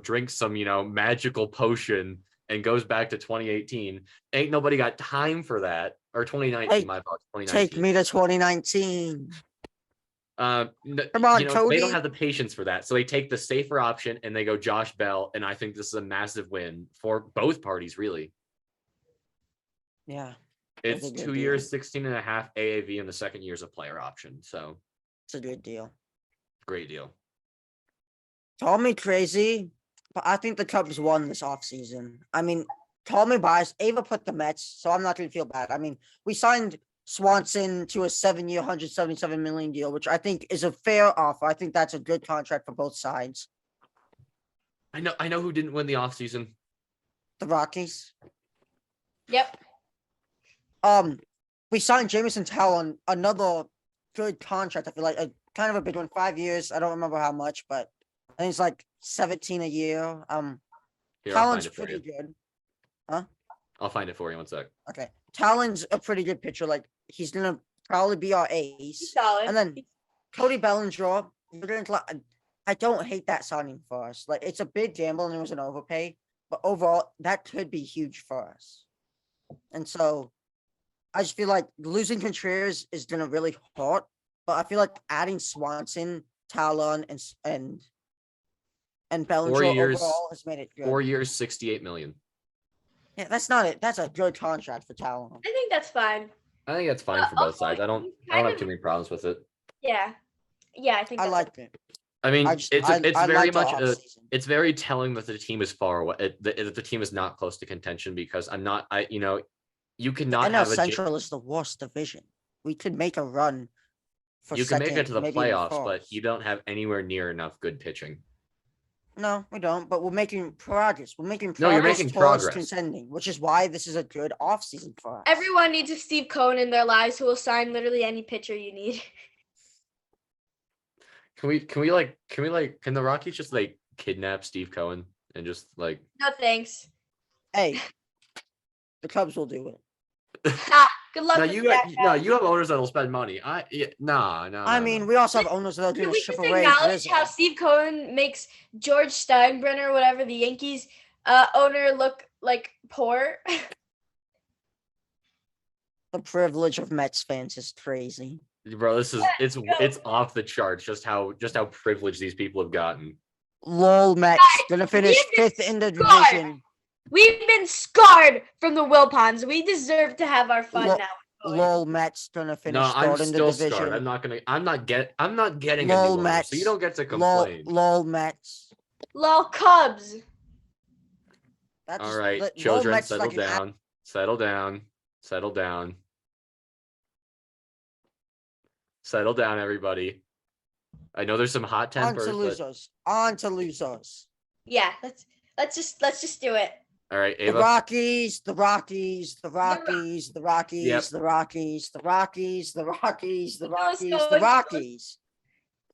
A: drinks some, magical potion and goes back to 2018. Ain't nobody got time for that. Or 2019, my fault.
B: Take
A: 2019.
B: me to 2019. Come on,
A: They
B: Cody.
A: don't have the patience for that. So they take the safer option and they go Josh Bell. And I think this is a massive win for both parties, really.
B: Yeah.
A: It's
B: a good
A: 2
B: deal.
A: years, 16.5 AAV, and the second year is a player option. So
B: It's a good deal.
A: great deal.
B: Call me crazy, but I think the Cubs won this offseason. I mean, call me biased. Ava put the Mets, so I'm not going to feel bad. I mean, we signed Swanson to a 7-year, $177 million deal, which I think is a fair offer. I think that's a good contract for both sides.
A: I know who didn't win the offseason.
B: The Rockies.
C: Yep.
B: We signed Jameson Talon, another good contract. I feel like a kind of a big one, 5 years. I don't remember how much, but I think it's like 17 a year.
A: Here, I'll find
B: Talon's
A: it for
B: pretty
A: you.
B: good. Huh?
A: I'll find it for you. 1 sec.
B: Okay. Talon's a pretty good pitcher. Like, he's gonna probably be our
C: He's
B: ace.
C: solid.
B: And then Cody Bellinger, I don't hate that signing for us. Like, it's a big gamble and it was an overpay, but overall, that could be huge for us. And so I just feel like losing Contreras is gonna really hurt, but I feel like adding Swanson, Talon, and Bellinger
A: 4 years,
B: overall has made it good.
A: 4 years, 68 million.
B: Yeah, that's not it. That's a good contract for Talon.
C: I think that's fine.
A: I think that's fine for both
C: Also,
A: sides. I don't have too many problems with it.
C: Yeah. Yeah, I think
B: I
C: that's
B: liked it.
A: I mean,
B: I
A: it's
B: I
A: very
B: liked our
A: much
B: offseason.
A: it's very telling that the team is far away. That the team is not close to contention because you cannot
B: NL
A: have
B: Central is the worst division. We could make a run for
A: you can make it to the
B: maybe even
A: playoffs, but
B: first.
A: you don't have anywhere near enough good pitching.
B: No, we don't. But we're making progress. We're making
A: No, you're
B: progress
A: making
B: towards
A: progress.
B: contending, which is why this is a good offseason for us.
C: everyone needs a Steve Cohen in their lives who will sign literally any pitcher you need.
A: Can the Rockies just like kidnap Steve Cohen and just like
C: No thanks.
B: Hey, the Cubs will do it.
C: Good luck
A: no,
C: with
A: you
C: that,
A: you have owners that'll spend money.
B: I mean, we also have owners that are
C: Can
B: going to
C: we
B: ship
C: just
B: away
C: acknowledge
B: Rizzo.
C: how Steve Cohen makes George Steinbrenner, whatever, the Yankees owner, look like poor?
B: The privilege of Mets fans is crazy.
A: bro, it's off the charts just how privileged these people have gotten.
B: Lol, Mets gonna finish
C: we have
B: 5th in the
C: scarred.
B: division.
C: We've been scarred from the Wilpons. We deserve to have our fun now.
B: Lol, Mets gonna finish
A: No, I'm
B: 3rd in the
A: still
B: division.
A: scarred. I'm not getting a
B: Lol,
A: new owner,
B: Mets.
A: so you don't get to complain.
B: Lol, Mets.
C: Lol, Cubs.
B: That's
A: All right,
B: lol,
A: children,
B: Mets is
A: settle
B: like an
A: down. Settle down. Settle down. Settle down, everybody. I know there's some hot
B: on
A: tempers,
B: to
A: but
B: losers. On to losers.
C: Yeah, let's just do it.
A: all right,
B: The
A: Ava.
B: Rockies, the Rockies, the Rockies, the Rockies,
A: Yep.
B: the Rockies, the Rockies, the Rockies, the
C: Let's
B: Rockies,
C: go,
B: the
C: let's go.
B: Rockies,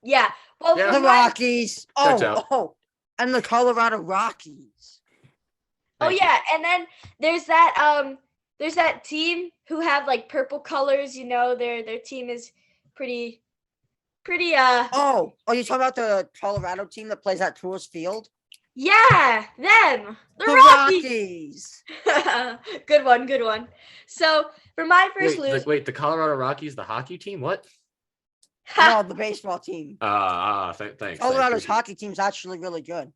C: Yeah. Well,
A: Yeah.
B: the
C: for my-
B: Rockies.
A: Checks out.
B: And the Colorado Rockies.
C: oh
A: Thank you.
C: yeah, and then there's that team who have like purple colors. You know, their team is pretty.
B: Oh, you're talking about the Colorado team that plays at Coors Field?
C: Yeah, them. The
B: The
C: Rockies.
B: Rockies.
C: Good one. So for my first
A: Wait, the Colorado Rockies, the hockey team? What?
B: No, the baseball team.
A: Thanks.
B: Colorado's
A: thanks.
B: hockey team's actually really good.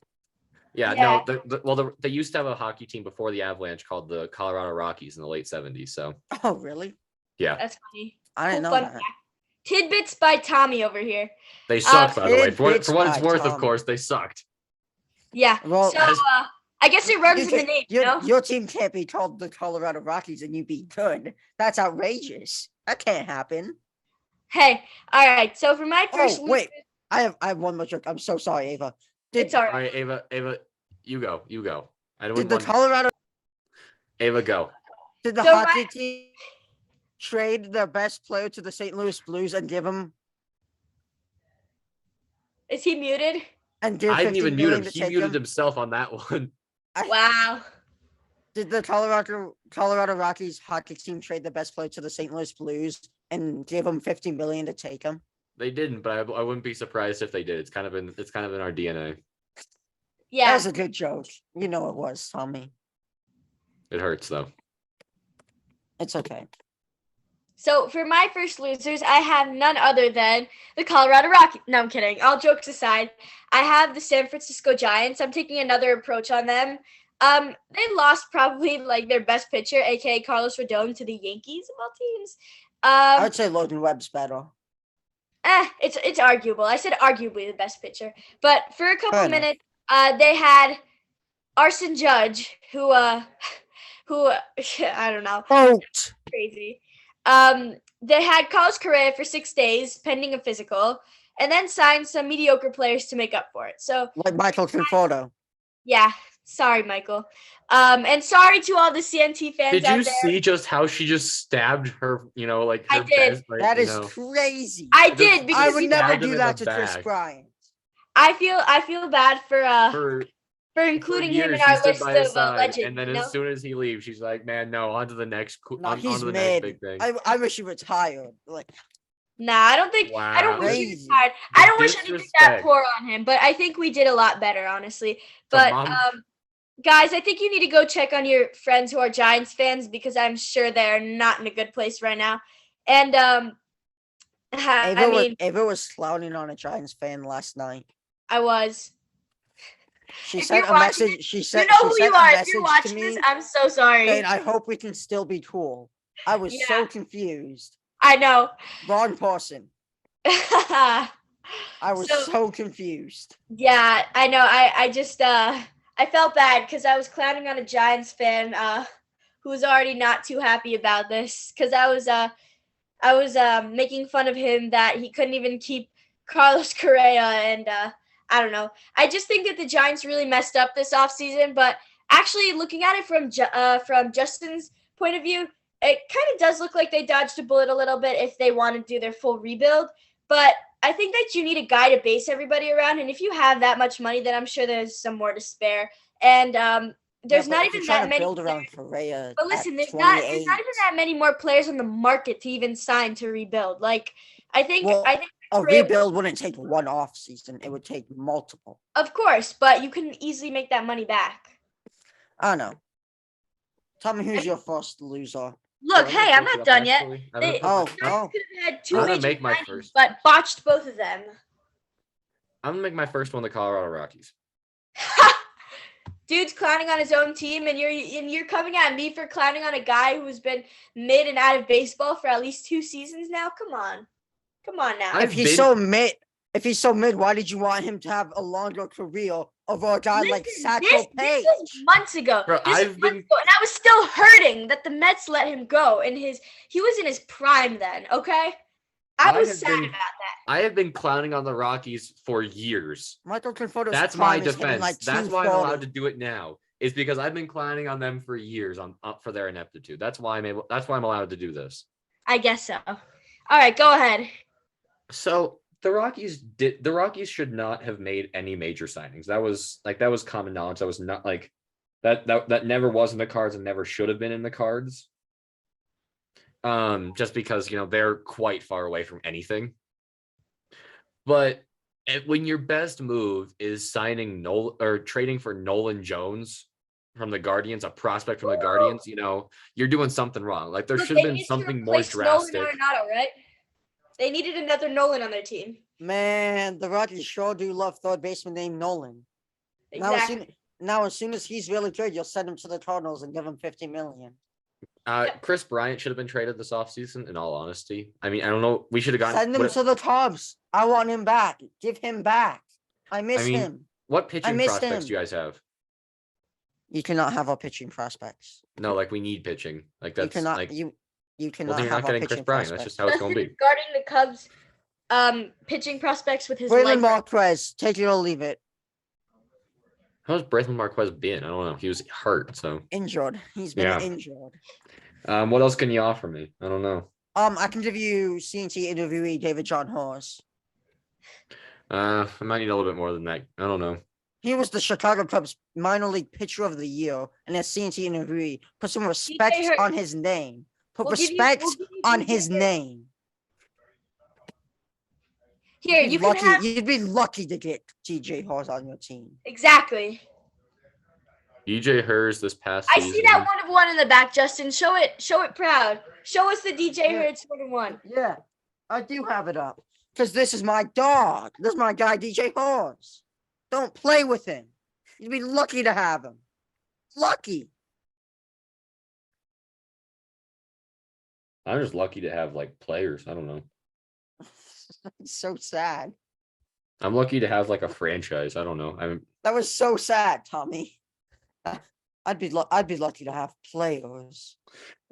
C: Yeah.
A: No, they used to have a hockey team before the Avalanche called the Colorado Rockies in the late 70s. So
B: Oh, really?
A: yeah,
C: That's funny.
B: I didn't
C: Cool
B: know
C: fun
B: that.
C: fact. Tidbits by Tommy over here.
A: they sucked. By the way, for what
B: Tidbits
A: it's
B: by
A: worth, of
B: Tommy.
A: course, they sucked.
C: Yeah.
B: Well,
C: so I guess it runs in the name, you know?
B: Your team can't be called the Colorado Rockies and you be good. That's outrageous. That can't happen.
C: Hey, all right. So for my first
B: Oh, wait. I have one more joke. I'm so sorry, Ava.
C: it's all
A: All
C: right.
A: right, Ava, you go. I
B: Did
A: don't
B: the
A: want
B: Colorado
A: Ava go.
B: did the
C: So
B: hockey team trade their best player to the St. Louis Blues and give him
C: Is he muted?
B: and give
A: I didn't
B: 50
A: even mute
B: million
A: him.
B: to
A: He
B: take
A: muted
B: him?
A: himself on that one.
C: Wow.
B: Did the Colorado Rockies hockey team trade the best player to the St. Louis Blues and give him 50 million to take him?
A: They didn't, but I wouldn't be surprised if they did. It's kind of in our DNA.
C: Yeah.
B: was a good joke. You know it was, Tommy.
A: It hurts though.
B: It's okay.
C: So for my first losers, I have none other than the Colorado Rockies. No, I'm kidding. All jokes aside, I have the San Francisco Giants. I'm taking another approach on them. They lost probably like their best pitcher, aka Carlos Rodon, to the Yankees of all teams.
B: I would say Logan Webb's better.
C: It's arguable. I said arguably the best pitcher, but for a couple
B: Fair enough.
C: minutes, they had Arson Judge, who I don't know,
B: Vote.
C: crazy. They had Carlos Correa for 6 days pending a physical, and then signed some mediocre players to make up for it. So
B: Like Michael Conforto.
C: yeah, sorry, Michael. And sorry to all the CNT fans
A: Did
C: out
A: you
C: there.
A: see just how she just stabbed her? You know, like her
C: I did.
A: best, like,
B: That
A: you
B: is
A: know,
B: crazy.
C: I
A: just-
C: did because
B: I would never
A: stabbed him
B: do
A: in
B: that
A: the
B: to Chris
A: back.
B: Bryant.
C: I feel bad for including him in
A: years, she
C: our
A: stood
C: list
A: by his
C: of
A: side,
C: legends.
A: and then
C: you know?
A: as soon as he leaves, she's like, "Man, no, on to the next,
B: No,
A: on
B: he's
A: to the next
B: mid.
A: big thing."
B: I wish he retired. Like,
C: Nah, I don't think. I don't
A: Wow.
C: wish he
B: Crazy.
C: retired.
A: The
C: I don't wish anything that
A: disrespect.
C: poor on him, but I think we did a lot better, honestly.
A: Come
C: But
A: on.
C: guys, I think you need to go check on your friends who are Giants fans because I'm sure they're not in a good place right now. And
B: Ava was clowning on a Giants fan last night.
C: I was.
B: She
C: If
B: sent
C: you're
B: a
C: watching
B: message. She
C: You
B: sent.
C: know
B: she
C: who
B: sent
C: you
B: a
C: are. If
B: message
C: you're
B: to
C: watching
B: me
C: this, I'm so sorry.
B: saying, "I hope we can still be cool." I was so
C: Yeah.
B: confused.
C: I know.
B: Wrong person.
C: I
B: I was so confused.
C: Yeah, I know. I just I felt bad because I was clowning on a Giants fan who was already not too happy about this because I was making fun of him that he couldn't even keep Carlos Correa and I don't know. I just think that the Giants really messed up this offseason, but actually looking at it from Justin's point of view, it kind of does look like they dodged a bullet a little bit if they want to do their full rebuild, but I think that you need a guy to base everybody around, and if you have that much money, then I'm sure there's some more to spare. And there's
B: Yeah, but
C: not
B: if you're
C: even
B: trying
C: that
B: to
C: many.
B: build around Correa.
C: But listen,
B: at
C: there's
B: 28.
C: not even that many more players on the market to even sign to rebuild. Like I think
B: Well,
C: I think
B: a
C: Correa-
B: rebuild wouldn't take one off season. It would take multiple.
C: of course, but you can easily make that money back.
B: I don't know. Tell me who's your first loser.
C: Look,
A: I'm
C: hey,
A: gonna
C: I'm
A: switch it
C: not
A: up,
C: done yet.
A: actually. I'm
C: They
A: gonna
B: Oh,
A: put-
B: oh.
C: could have had two
A: I'm gonna
C: major
A: make my
C: signings,
A: first.
C: but botched both of them.
A: I'm gonna make my first one the Colorado Rockies.
C: Dude's clowning on his own team, and you're coming at me for clowning on a guy who's been mid and out of baseball for at least 2 seasons now. Come on now.
A: I've
B: If he's so mid, why did you want him to have a longer career over a guy like
C: Listen,
B: Satchel
C: this
B: Paige?
C: was months ago.
A: Bro,
C: This was
A: I've
C: months
A: been-
C: ago, and I was still hurting that the Mets let him go. He was in his prime then. Okay, I
A: I
C: was
A: have
C: sad
A: been-
C: about that.
A: I have been clowning on the Rockies for years.
B: Michael Conforto's
A: That's my
B: prime is hitting
A: defense.
B: like
A: That's why I'm allowed
B: 240.
A: to do it now. Is because I've been clowning on them for years for their ineptitude. That's why I'm allowed to do this.
C: I guess so. All right, go ahead.
A: So the Rockies should not have made any major signings. That was common knowledge. That was not like that never was in the cards and never should have been in the cards. Just because they're quite far away from anything. But when your best move is signing trading for Nolan Jones from the Guardians, a prospect from the Guardians, you're doing something wrong. Like there
C: Look,
A: should
C: they
A: have been
C: needed to
A: something more
C: replace Nolan
A: drastic.
C: Arenado, right? They needed another Nolan on their team.
B: Man, the Rockies sure do love third baseman named Nolan.
C: Exactly.
B: Now, as soon as he's really good, you'll send him to the Cardinals and give him $50 million.
A: Chris Bryant should have been traded this offseason, in all honesty. I mean, I don't know. We should have gotten.
B: Send him to the Cubs. I want him back. Give him back. I miss him.
A: What pitching
B: miss
A: prospects
B: him.
A: do you guys have?
B: You cannot have our pitching prospects.
A: No, like we need pitching. Like that's
B: you cannot.
A: like.
B: You
A: Well,
B: cannot
A: then you're
B: have
A: not
B: our
A: getting Chris
B: pitching
A: Bryant. That's
B: prospects.
A: just how it's going to
C: Justin
A: be.
C: is guarding the Cubs pitching prospects with his
B: Braylon
C: leg.
B: Marquez, take it or leave it.
A: How's Braylon Marquez been? I don't know. He was hurt, so.
B: Injured. He's been
A: Yeah.
B: injured.
A: What else can you offer me? I don't know.
B: I can give you CNT interviewee David John Horse.
A: I might need a little bit more than that. I don't know.
B: He was the Chicago Cubs minor league pitcher of the year, and as CNT interviewee, put some respect
C: Hurt.
B: on his name. Put
C: We'll give you-
B: respect
C: we'll give you
B: on
C: DJ
B: his
C: Hurt.
B: name.
C: Here, you can have
B: You'd be lucky to get TJ Hawes on your team.
C: exactly.
A: DJ Hurst this past
C: I
A: season.
C: see that 1 of 1 in the back, Justin. Show it proud. Show us the DJ
B: Yeah.
C: Hurts 1 of 1.
B: Yeah, I do have it up. Because this is my dog. This is my guy, DJ Hawes. Don't play with him. You'd be lucky to have him. Lucky.
A: I'm just lucky to have like players. I don't know.
B: It's so sad.
A: I'm lucky to have like a franchise. I don't know.
B: That was so sad, Tommy. I'd be lucky to have players.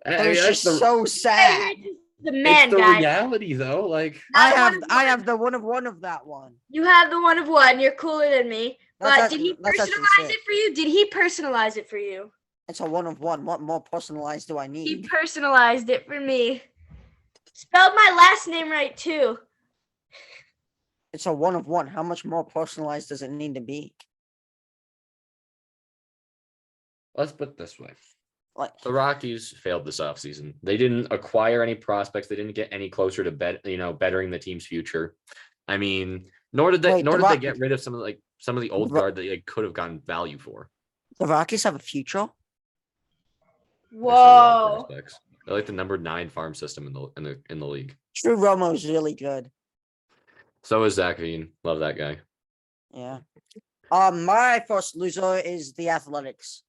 B: It was just so sad.
C: The man,
A: it's the
C: guys.
A: reality though. Like
B: I have the 1 of 1 of that one.
C: You have the 1 of 1. You're cooler than me. But did he
B: That's actually
C: personalize
B: sick.
C: it for you? Did he personalize it for you?
B: It's a 1 of 1. What more personalized do I
C: He
B: need?
C: personalized it for me. Spelled my last name right too.
B: It's a 1 of 1. How much more personalized does it need to be?
A: let's put it this way.
B: Like,
A: The Rockies failed this offseason. They didn't acquire any prospects. They didn't get any closer to bettering the team's future. I mean, nor did they get rid of some of the old guard that they could have gotten value for.
B: the Rockies have a future.
C: Whoa.
A: Prospects. They're like the number 9 farm system in the league.
B: Drew Romo's really good.
A: So is Zach Veen. Love that guy.
B: Yeah. My first loser is the Athletics.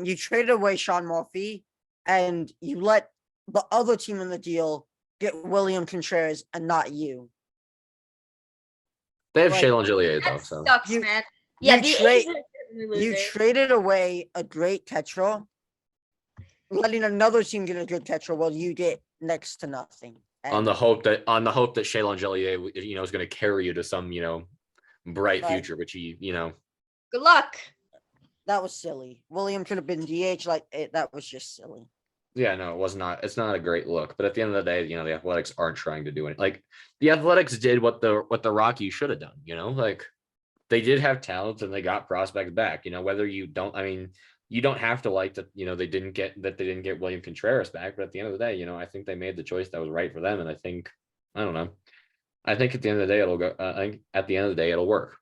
B: You traded away Sean Murphy, and you let the other team in the deal get William Contreras and not you.
A: They have
B: Like,
A: Shaylin Gillier though.
C: That
A: So
C: sucks,
B: You-
C: man.
B: you
C: Yeah, the
B: trade-
C: A's are the
B: You
C: loser.
B: traded away a great catcher, letting another team get a good catcher while you get next to nothing.
A: on
B: And
A: the hope that Shaylin Gillier, is going to carry you to some, bright
B: Right.
A: future, which he,
C: Good luck.
B: that was silly. William could have been DH. That was just silly.
A: yeah, no, it was not. It's not a great look. But at the end of the day, the Athletics aren't trying to do it. Like the Athletics did what the Rockies should have done. Like they did have talent and they got prospects back. Whether you don't, you don't have to like that. They didn't get William Contreras back. But at the end of the day, I think they made the choice that was right for them. And I don't know. I think at the end of the day, it'll go. I think at the end of the day, it'll work.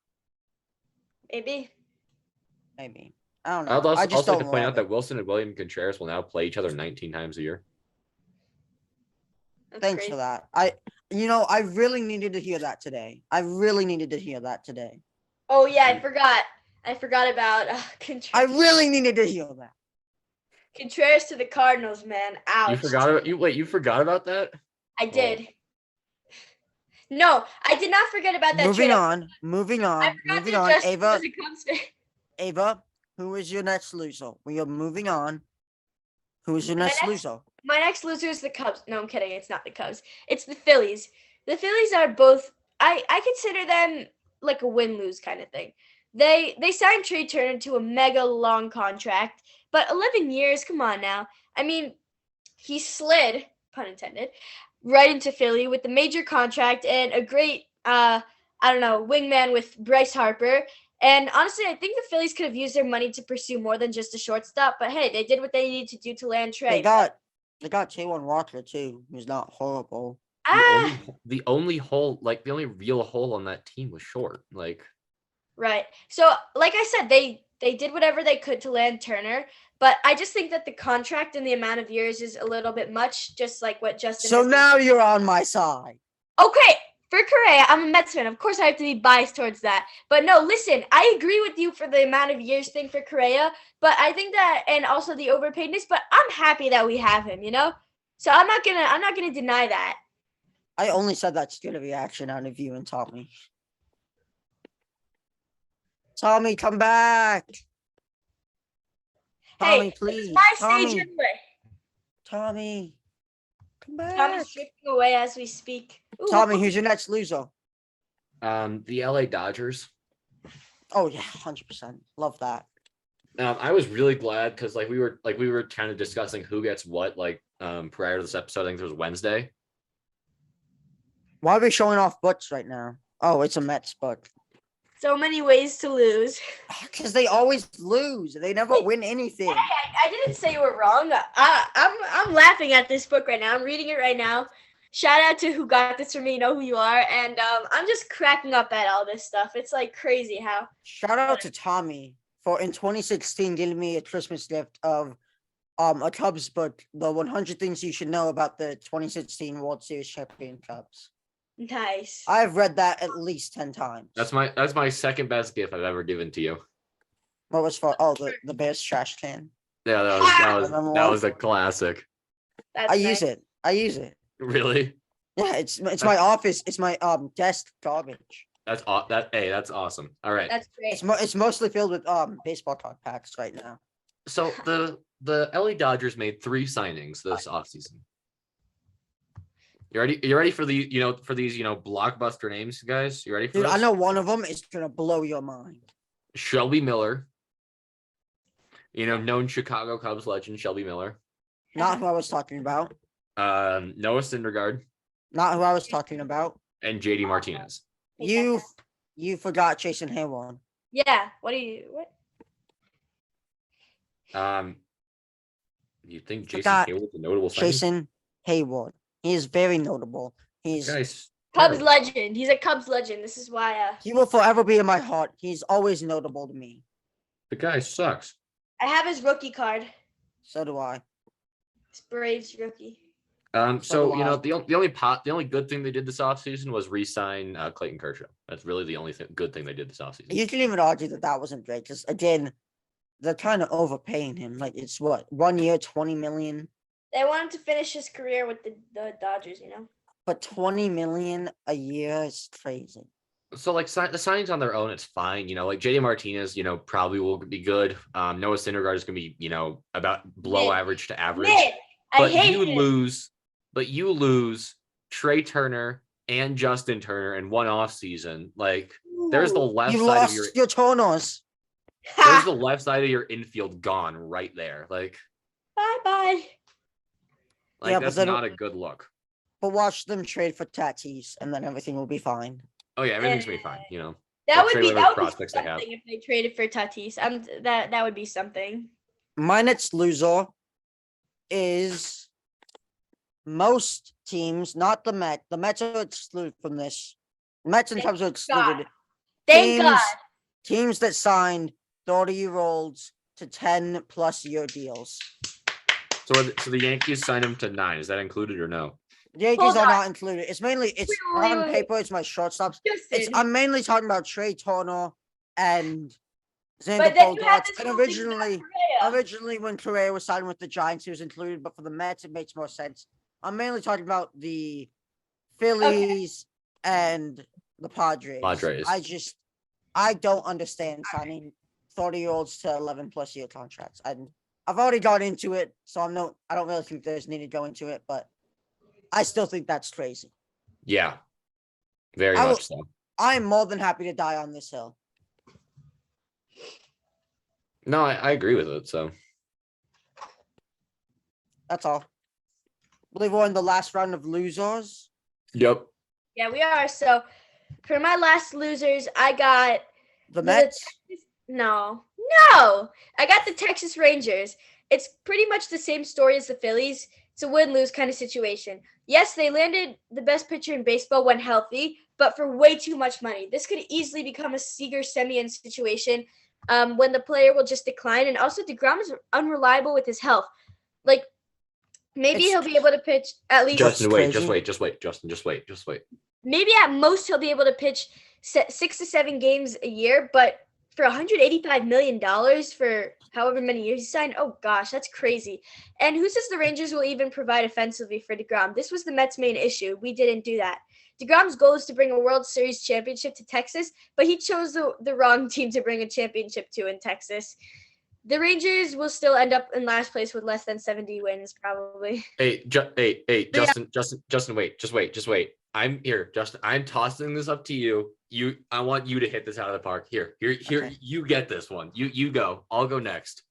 C: Maybe.
B: Maybe. I don't know.
A: I'd also,
B: I just
A: like
B: don't
A: to point
B: love
A: out that
B: it.
A: Wilson and William Contreras will now play each other 19 times a year.
C: That's
B: Thanks
C: crazy.
B: for that. I really needed to hear that today.
C: Oh yeah, I forgot. I forgot about
B: I
C: Contreras.
B: really needed to hear that.
C: Contreras to the Cardinals, man. Ouch.
A: You forgot about that?
C: I did. No, I did not forget about that
B: Moving
C: trade.
B: on.
C: I forgot that Justin was a Cubs fan.
B: Ava, who is your next loser? We are moving on. Who is your next loser?
C: My next loser is the Cubs. No, I'm kidding. It's not the Cubs. It's the Phillies. The Phillies are both. I consider them like a win-lose kind of thing. They signed Trey Turner to a mega long contract, but 11 years. Come on now. He slid, pun intended, right into Philly with the major contract and a great, wingman with Bryce Harper. And honestly, I think the Phillies could have used their money to pursue more than just a shortstop. But hey, they did what they needed to do to land Trey.
B: They got Taijuan Walker too, who's not horrible.
A: The only real hole on that team was short.
C: Right. So, like I said, they did whatever they could to land Turner. But I just think that the contract and the amount of years is a little bit much, just like what Justin.
B: So now you're on my side.
C: Okay. For Correa, I'm a Mets fan. Of course, I have to be biased towards that. But no, listen, I agree with you for the amount of years thing for Correa. But I think that, and also the overpaidness. But I'm happy that we have him. So I'm not gonna deny that.
B: I only said that to get a reaction out of you and Tommy. Tommy, come back. Tommy,
C: Hey,
B: please.
C: it's my
B: Tommy,
C: stage anyway.
B: Tommy, come back.
C: Tommy's drifting away as we speak. Ooh,
B: Tommy, who's your next loser?
A: The LA Dodgers.
B: Oh yeah, 100%. Love that.
A: I was really glad because we were kind of discussing who gets what prior to this episode. I think it was Wednesday.
B: Why are we showing off butts right now? Oh, it's a Mets book.
C: so many ways to lose.
B: Because they always lose. They never win anything.
C: I didn't say you were wrong. I'm laughing at this book right now. I'm reading it right now. Shout out to who got this for me. You know who you are, and I'm just cracking up at all this stuff. It's like crazy how.
B: Shout out to Tommy for in 2016 giving me a Christmas gift of a Cubs book, the 100 things you should know about the 2016 World Series champion Cubs.
C: Nice.
B: I've read that at least 10 times.
A: That's my second best gift I've ever given to you.
B: What was for the Bears trash can.
A: Yeah, that was a classic.
C: That's
B: I
C: nice.
B: use it.
A: Really?
B: Yeah, it's my office. It's my desk garbage.
A: That's awesome. All right.
C: That's great.
B: It's mostly filled with baseball card packs right now.
A: So the LA Dodgers made 3 signings this offseason. You ready for these blockbuster names, guys? You ready for
B: Dude,
A: this?
B: I know one of them is gonna blow your mind.
A: Shelby Miller. Known Chicago Cubs legend Shelby Miller.
B: Not who I was talking about.
A: Noah Syndergaard
B: Not who I was talking about.
A: and JD Martinez.
B: You forgot Jason Hayward.
C: Yeah. What?
A: You think Jason
B: Forgot
A: Hayward's a notable signing?
B: Jason Hayward. He is very notable.
A: Guys,
C: Cubs
A: terrible.
C: legend. He's a Cubs legend. This is why.
B: He will forever be in my heart. He's always notable to me.
A: The guy sucks.
C: I have his rookie card.
B: So do I.
C: His Braves rookie.
A: So
B: do I.
A: the only good thing they did this offseason was re-sign Clayton Kershaw. That's really the only good thing they did this offseason.
B: You can even argue that wasn't great because again, they're kind of overpaying him. Like it's what 1 year, 20 million.
C: They want him to finish his career with the Dodgers.
B: But 20 million a year is crazy.
A: So like the signings on their own, it's fine. Like JD Martinez, probably will be good. Noah Syndergaard is gonna be, about below
C: Mid.
A: average to average.
C: Mid. I hate him.
A: But you lose Trey Turner and Justin Turner in one offseason. Like there's the left
B: You
A: side of
B: lost your Tonos.
A: there's the left side of your infield gone right there. Like
C: Bye.
B: Yeah, but
A: that's
B: then-
A: not a good look.
B: But watch them trade for Tatis, and then everything will be fine.
A: Oh yeah, everything's gonna be fine.
C: That would
A: trade
C: be
A: whatever
C: that would be
A: prospects they have.
C: something if they traded for Tatis. That would be something.
B: My next loser is most teams, not the Mets. The Mets are excluded from this. Mets and
C: Thank
B: Cubs are excluded.
C: Thank God.
B: Teams that signed 30-year-olds to 10+ year deals.
A: So the Yankees signed him to 9. Is that included or no?
B: The Yankees
C: Hold
B: are
C: on.
B: not included. It's mainly
C: Wait,
B: on
C: wait.
B: paper. It's my shortstops.
C: Justin,
B: I'm mainly talking about Trey Turner and Xander
C: but then you have
B: Bogaerts.
C: this
B: And
C: whole thing about Correa.
B: originally when Correa was signed with the Giants, he was included. But for the Mets, it makes more sense. I'm mainly talking about the Phillies and the Padres. I don't understand signing 30-year-olds to 11+ year contracts. And I've already got into it, so I don't really think there's need to go into it, but I still think that's crazy.
A: Yeah, very
B: I will-
A: much so.
B: I'm more than happy to die on this hill.
A: No, I agree with it. So
B: That's all. I believe we're in the last round of losers.
A: yep.
C: Yeah, we are. So for my last losers, I got
B: The Mets.
C: No. I got the Texas Rangers. It's pretty much the same story as the Phillies. It's a win-lose kind of situation. Yes, they landed the best pitcher in baseball when healthy, but for way too much money. This could easily become a Seager-Semien situation when the player will just decline. And also, DeGrom is unreliable with his health. Like, maybe he'll be able to pitch at least.
A: Justin, wait,
B: crazy.
A: just wait. Justin, just wait.
C: Maybe at most he'll be able to pitch 6 to 7 games a year, but for $185 million for however many years he signed, oh gosh, that's crazy. And who says the Rangers will even provide offensively for DeGrom? This was the Mets' main issue. We didn't do that. DeGrom's goal is to bring a World Series championship to Texas, but he chose the wrong team to bring a championship to in Texas. The Rangers will still end up in last place with less than 70 wins, probably.
A: Hey, Justin, wait, just wait. I'm here, Justin. I'm tossing this up to you. I want you to hit this out of the park. Here.
B: Okay.
A: You get this one. You go. I'll go next.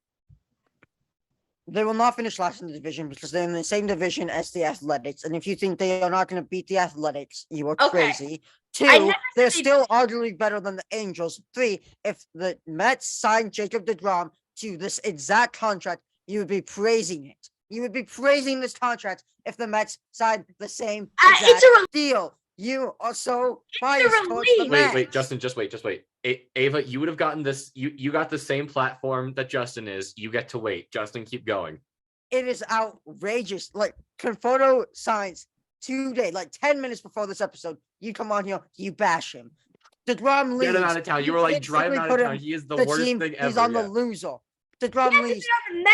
B: They will not finish last in the division because they're in the same division as the Athletics. And if you think they are not going to beat the Athletics, you are
C: Okay.
B: crazy.
C: I
B: 2,
C: never
B: they're
C: said they-
B: still arguably better than the Angels. 3, if the Mets signed Jacob DeGrom to this exact contract, you would be praising it. You would be praising this contract if the Mets signed the same
C: It's
B: exact deal. You are so biased towards the
C: relief.
B: Mets.
A: Wait, Justin, just wait. Ava, you would have gotten this. You got the same platform that Justin is. You get to wait. Justin, keep going.
B: It is outrageous. Like, Conforto signs today, like 10 minutes before this episode. You come on here, you bash him. DeGrom leaves.
A: Get him out of town. You were like, drive him out of town. He is the worst thing ever.
B: He's on the
A: yeah.
B: loser. DeGrom leaves.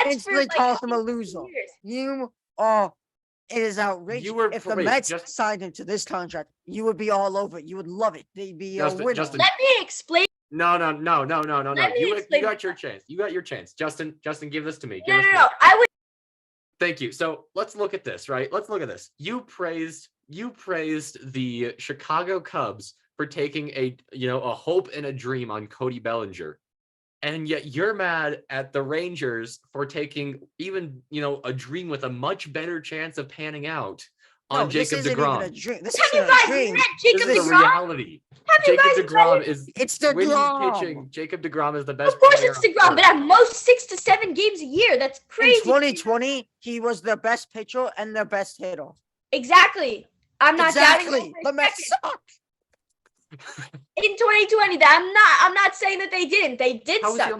B: Instantly calls him a loser. You are. It is outrageous. If the Mets signed him to this contract, you would be all over it. You would love it. They'd be a winner.
C: Let me explain.
A: No. You got your chance. You got your chance. Justin, give this to me. No.
C: I would.
A: Thank you. So let's look at this, right? Let's look at this. You praised the Chicago Cubs for taking a hope and a dream on Cody Bellinger. And yet you're mad at the Rangers for taking even, a dream with a much better chance of panning out on Jacob DeGrom.
B: This isn't a dream.
C: Jacob
A: This is a reality. Jacob DeGrom is
B: it's DeGrom.
A: When he's pitching, Jacob DeGrom is the best.
C: Of course it's DeGrom, but at most 6 to 7 games a year. That's crazy.
B: In 2020, he was their best pitcher and their best hitter.
C: Exactly. I'm not doubting
B: the Mets suck.
C: In 2020, I'm not saying that they didn't. They did
A: How
C: suck.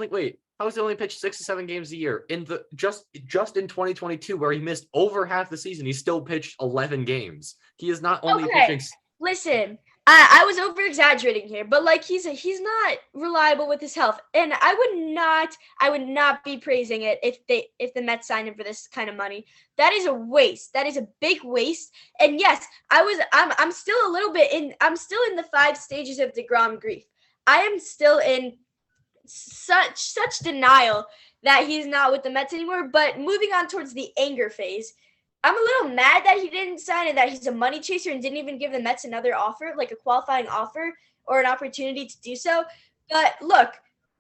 A: was he only pitched 6 to 7 games a year? In the just in 2022, where he missed over half the season, he still pitched 11 games. He is not only pitching.
C: Listen, I was over exaggerating here, but like he's not reliable with his health, and I would not be praising it if the Mets signed him for this kind of money. That is a waste. That is a big waste. And yes, I'm still in the 5 stages of DeGrom grief. I am still in such denial that he's not with the Mets anymore. But moving on towards the anger phase, I'm a little mad that he didn't sign and that he's a money chaser and didn't even give the Mets another offer, like a qualifying offer or an opportunity to do so. But look,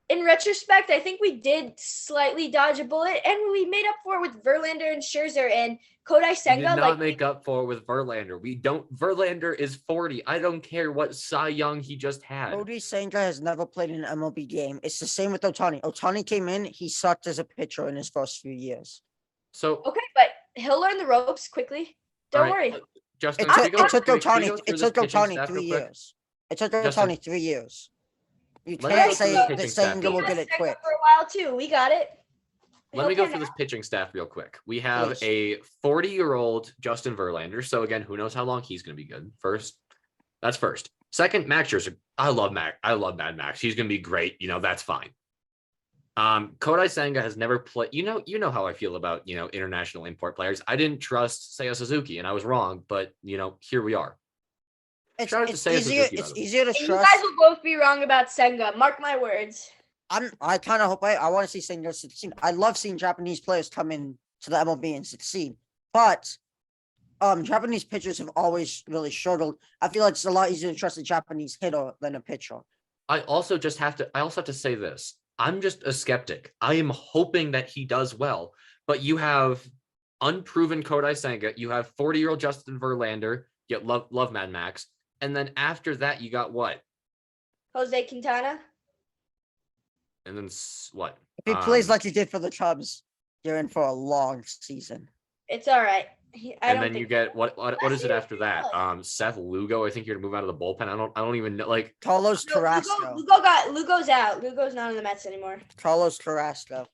C: in retrospect, I think we did slightly dodge a bullet, and we made up for it with Verlander and Scherzer and Kodai Senga.
A: Did not make up for it with Verlander. Verlander is 40. I don't care what Cy Young he just had.
B: Kodai Senga has never played an MLB game. It's the same with Ohtani. Ohtani came in, he sucked as a pitcher in his first few years.
A: So
C: okay, but he'll learn the ropes quickly. Don't worry.
A: Justin,
B: it took Ohtani 3 years. It took Ohtani 3 years. You can't say that Senga will get it quick.
C: For a while too. We got it.
A: Let me go through this pitching staff real quick. We have a 40-year-old Justin Verlander. So again, who knows how long he's going to be good. That's first. Second, Max Scherzer. I love Mad Max. He's going to be great. That's fine. Kodai Senga has never played. You know how I feel about international import players. I didn't trust Seiya Suzuki, and I was wrong. But here we are.
B: It's easier to trust.
C: You guys will both be wrong about Senga. Mark my words.
B: I kind of hope I want to see Senga succeed. I love seeing Japanese players come in to the MLB and succeed, but Japanese pitchers have always really struggled. I feel like it's a lot easier to trust a Japanese hitter than a pitcher.
A: I also have to say this. I'm just a skeptic. I am hoping that he does well, but you have unproven Kodai Senga. You have 40-year-old Justin Verlander. You love Mad Max. And then after that, you got what?
C: Jose Quintana.
A: And then what?
B: If he plays like he did for the Cubs, you're in for a long season.
C: It's all right.
A: And then you get what is it after that? Seth Lugo. I think you're gonna move out of the bullpen. I don't even know. Like
B: Carlos Carrasco.
C: Lugo's out. Lugo's not on the Mets anymore.
B: Carlos Carrasco.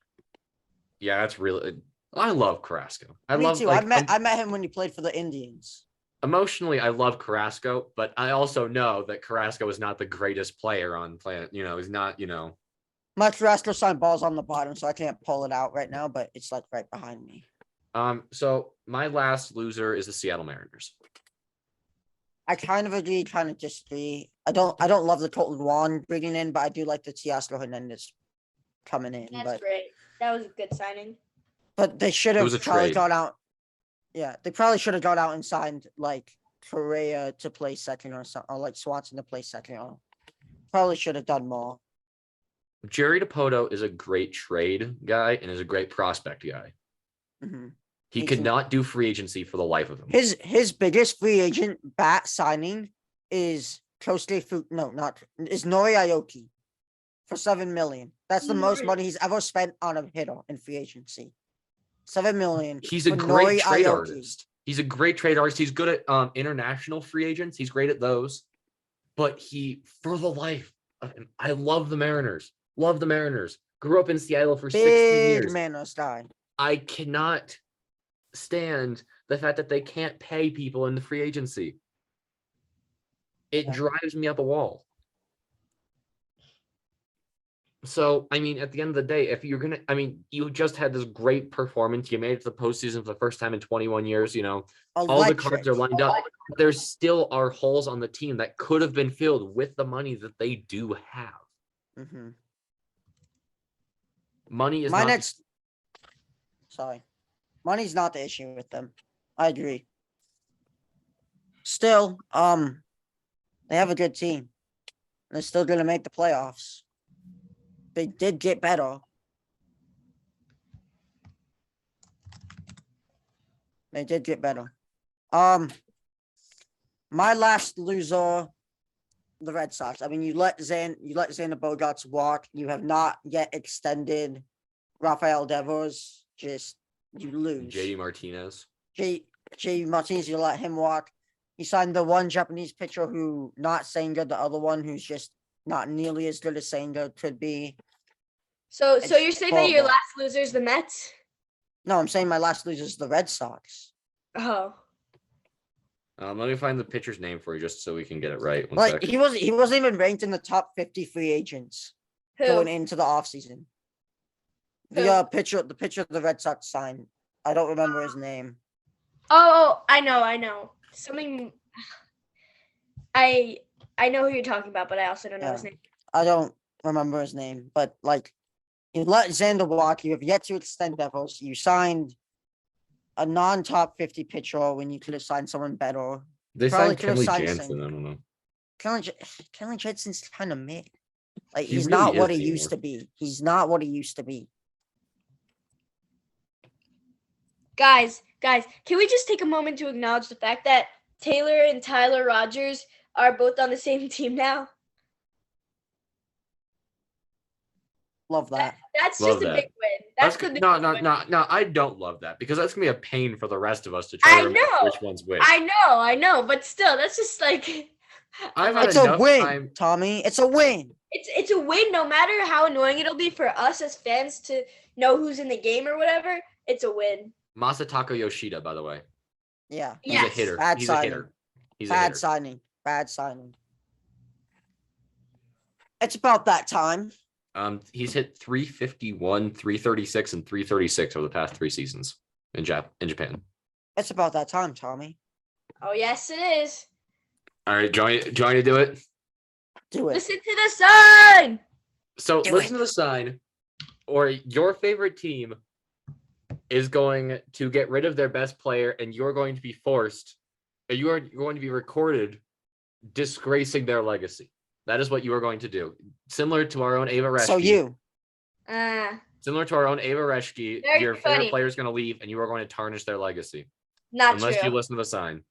A: Yeah, that's really. I love Carrasco.
B: Me too. I met him when he played for the Indians.
A: Emotionally, I love Carrasco, but I also know that Carrasco is not the greatest player on planet. He's not.
B: My Carrasco signed balls on the bottom, so I can't pull it out right now, but it's like right behind me.
A: So my last loser is the Seattle Mariners.
B: I kind of agree, kind of disagree. I don't love the Colton Wong bringing in, but I do like the Teoscar Hernandez coming in.
C: That's great. That was a good signing.
B: But they should have probably gone out. Yeah, they probably should have gone out and signed like Correa to play second or something, or like Swanson to play second. Or probably should have done more.
A: Jerry Dipoto is a great trade guy and is a great prospect guy.
B: Mm-hmm.
A: He could not do free agency for the life of him.
B: His biggest free agent bat signing is Nori Aoki for $7 million. That's the most money he's ever spent on a hitter in free agency. $7 million.
A: He's a
B: for
A: great
B: Nori
A: trade
B: Aoki.
A: artist. He's a great trade artist. He's good at international free agents. He's great at those. But for the life of him, I love the Mariners. Love the Mariners. Grew up in Seattle for 16
B: Big
A: years.
B: Manos guy.
A: I cannot stand the fact that they can't pay people in the free agency. It drives me up a wall. So, I mean, at the end of the day, if you're going to, I mean, you just had this great performance. You made it to the postseason for the first time in 21 years. You know, all the cards are lined up. But there still are holes on the team that could have been filled with the money that they do have.
B: Mm-hmm.
A: Money is
B: Money's not the issue with them. I agree. Still, they have a good team. They're still going to make the playoffs. They did get better. They did get better. My last loser, the Red Sox. I mean, you let Xander Bogaerts walk. You have not yet extended Rafael Devers. Just you lose.
A: JD Martinez.
B: J. Martinez, you let him walk. He signed the one Japanese pitcher who not Senga, the other one who's just not nearly as good as Senga could be.
C: So you're saying that your last loser is the Mets?
B: No, I'm saying my last loser is the Red Sox.
C: Oh.
A: Let me find the pitcher's name for you just so we can get it right.
B: Like he wasn't even ranked in the top 50 free agents going into the offseason. The pitcher of the Red Sox signed. I don't remember his name.
C: Oh, I know. Something. I know who you're talking about, but I also don't know his name.
B: I don't remember his name, but like, you let Xander walk. You have yet to extend Devils. You signed a non-top 50 pitcher when you could have signed someone better.
A: They signed Kenley Jansen. I don't know.
B: Kenley Jansen's kind of mid. Like
A: He
B: he's
A: really
B: not what
A: is
B: he used to be. He's not what he used to be.
C: Guys, can we just take a moment to acknowledge the fact that Taylor and Tyler Rogers are both on the same team now?
B: Love that.
C: That's just a big win. That's the big
A: no. I don't love that because that's gonna be a pain for the rest of us to try to remember which one's which.
C: I know, but still, that's just like.
B: It's a win, Tommy. It's a win.
C: It's a win, no matter how annoying it'll be for us as fans to know who's in the game or whatever. It's a win.
A: Masataka Yoshida, by the way.
B: Yeah,
A: he's a hitter. He's a hitter.
B: Bad signing. It's about that time.
A: He's hit 351, 336, and 336 over the past 3 seasons in Japan.
B: It's about that time, Tommy.
C: Oh yes, it is.
A: All right, do you want to do it?
B: Do it.
C: Listen to the sign.
A: So listen to the sign, or your favorite team is going to get rid of their best player, and you're going to be forced, and you are going to be recorded disgracing their legacy. That is what you are going to do. Similar to our own Ava Reschke.
B: So you.
A: Similar to our own Ava Reschke, your favorite player is going to leave, and you are going to tarnish their legacy. Unless you listen to the sign.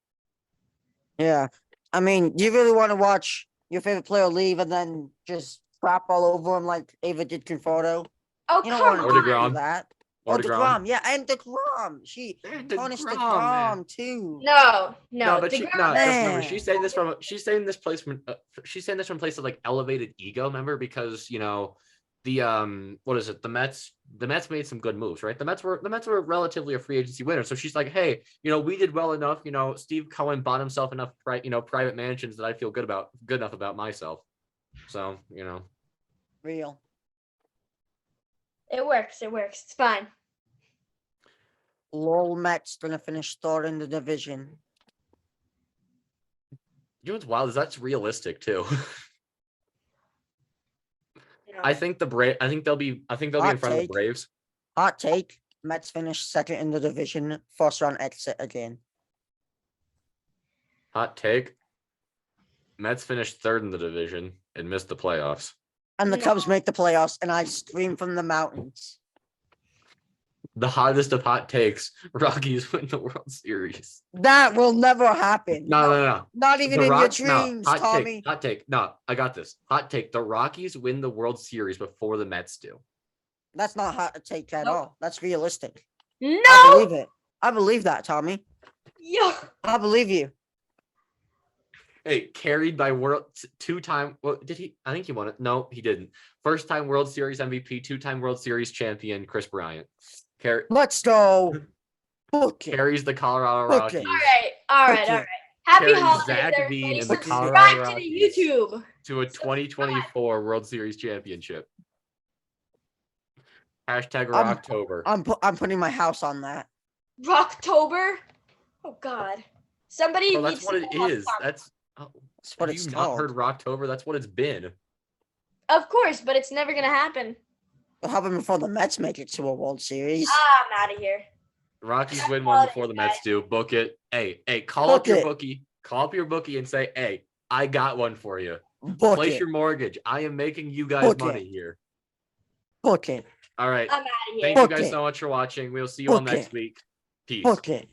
B: Yeah. I mean, do you really want to watch your favorite player leave and then just crap all over him like Ava did Conforto?
C: Oh,
B: you don't want to do
A: that.
B: Or DeGrom. Yeah, and DeGrom. She punished DeGrom too.
C: No.
A: But remember, she's saying this from a place of like elevated ego. Remember, because the what is it? The Mets made some good moves, right? The Mets were relatively a free agency winner. So she's like, hey, we did well enough. Steve Cohen bought himself enough private mansions that I feel good enough about myself. So
B: real.
C: It works. It's fine.
B: Lol, Mets gonna finish third in the division.
A: You know what's wild is that's realistic too.
C: No.
A: I think they'll be in front of the Braves.
B: Hot take: Mets finish second in the division, first round exit again.
A: Hot take: Mets finished third in the division and missed the playoffs.
B: And the Cubs make the playoffs, and I scream from the mountains.
A: The hottest of hot takes: Rockies win the World Series.
B: That will never happen.
A: No.
B: Not even in your dreams, Tommy.
A: Hot take. No, I got this. Hot take: the Rockies win the World Series before the Mets do.
B: That's not hot take at all. That's realistic.
C: No.
B: I believe it. I believe that, Tommy.
C: Yo.
B: I believe you.
A: Hey, carried by two-time. Well, did he? I think he won it. No, he didn't. First-time World Series MVP, two-time World Series champion, Chris Bryant.
B: Let's go. Book it.
A: Carries the Colorado
B: Book it.
A: Rockies.
C: All right.
B: Okay.
C: Happy
A: Carries
C: holidays,
A: Zach
C: everybody.
A: Veen and the
C: Subscribe
A: Colorado
C: to the
A: Rockies
C: YouTube.
A: to a 2024 World Series championship. Hashtag Rocktober.
B: I'm putting my house on that.
C: Rocktober. Oh God. Somebody
A: Bro,
C: needs
A: that's what
C: to
A: it
C: call
A: is.
C: Tom.
A: That's
B: what
A: have
B: it's
A: you not
B: called.
A: heard Rocktober? That's what it's been.
C: Of course, but it's never gonna happen.
B: What happened before the Mets make it to a World Series?
C: I'm out of here.
A: Rockies win one before the Mets do. Book it. Hey, call up your bookie. Call up your bookie and say, hey, I got one for you. Place your mortgage. I am making you guys money here.
B: Book it.
A: All right.
C: I'm out of here.
A: Thank you guys so much for watching. We'll see you all next week. Peace.
B: Book it.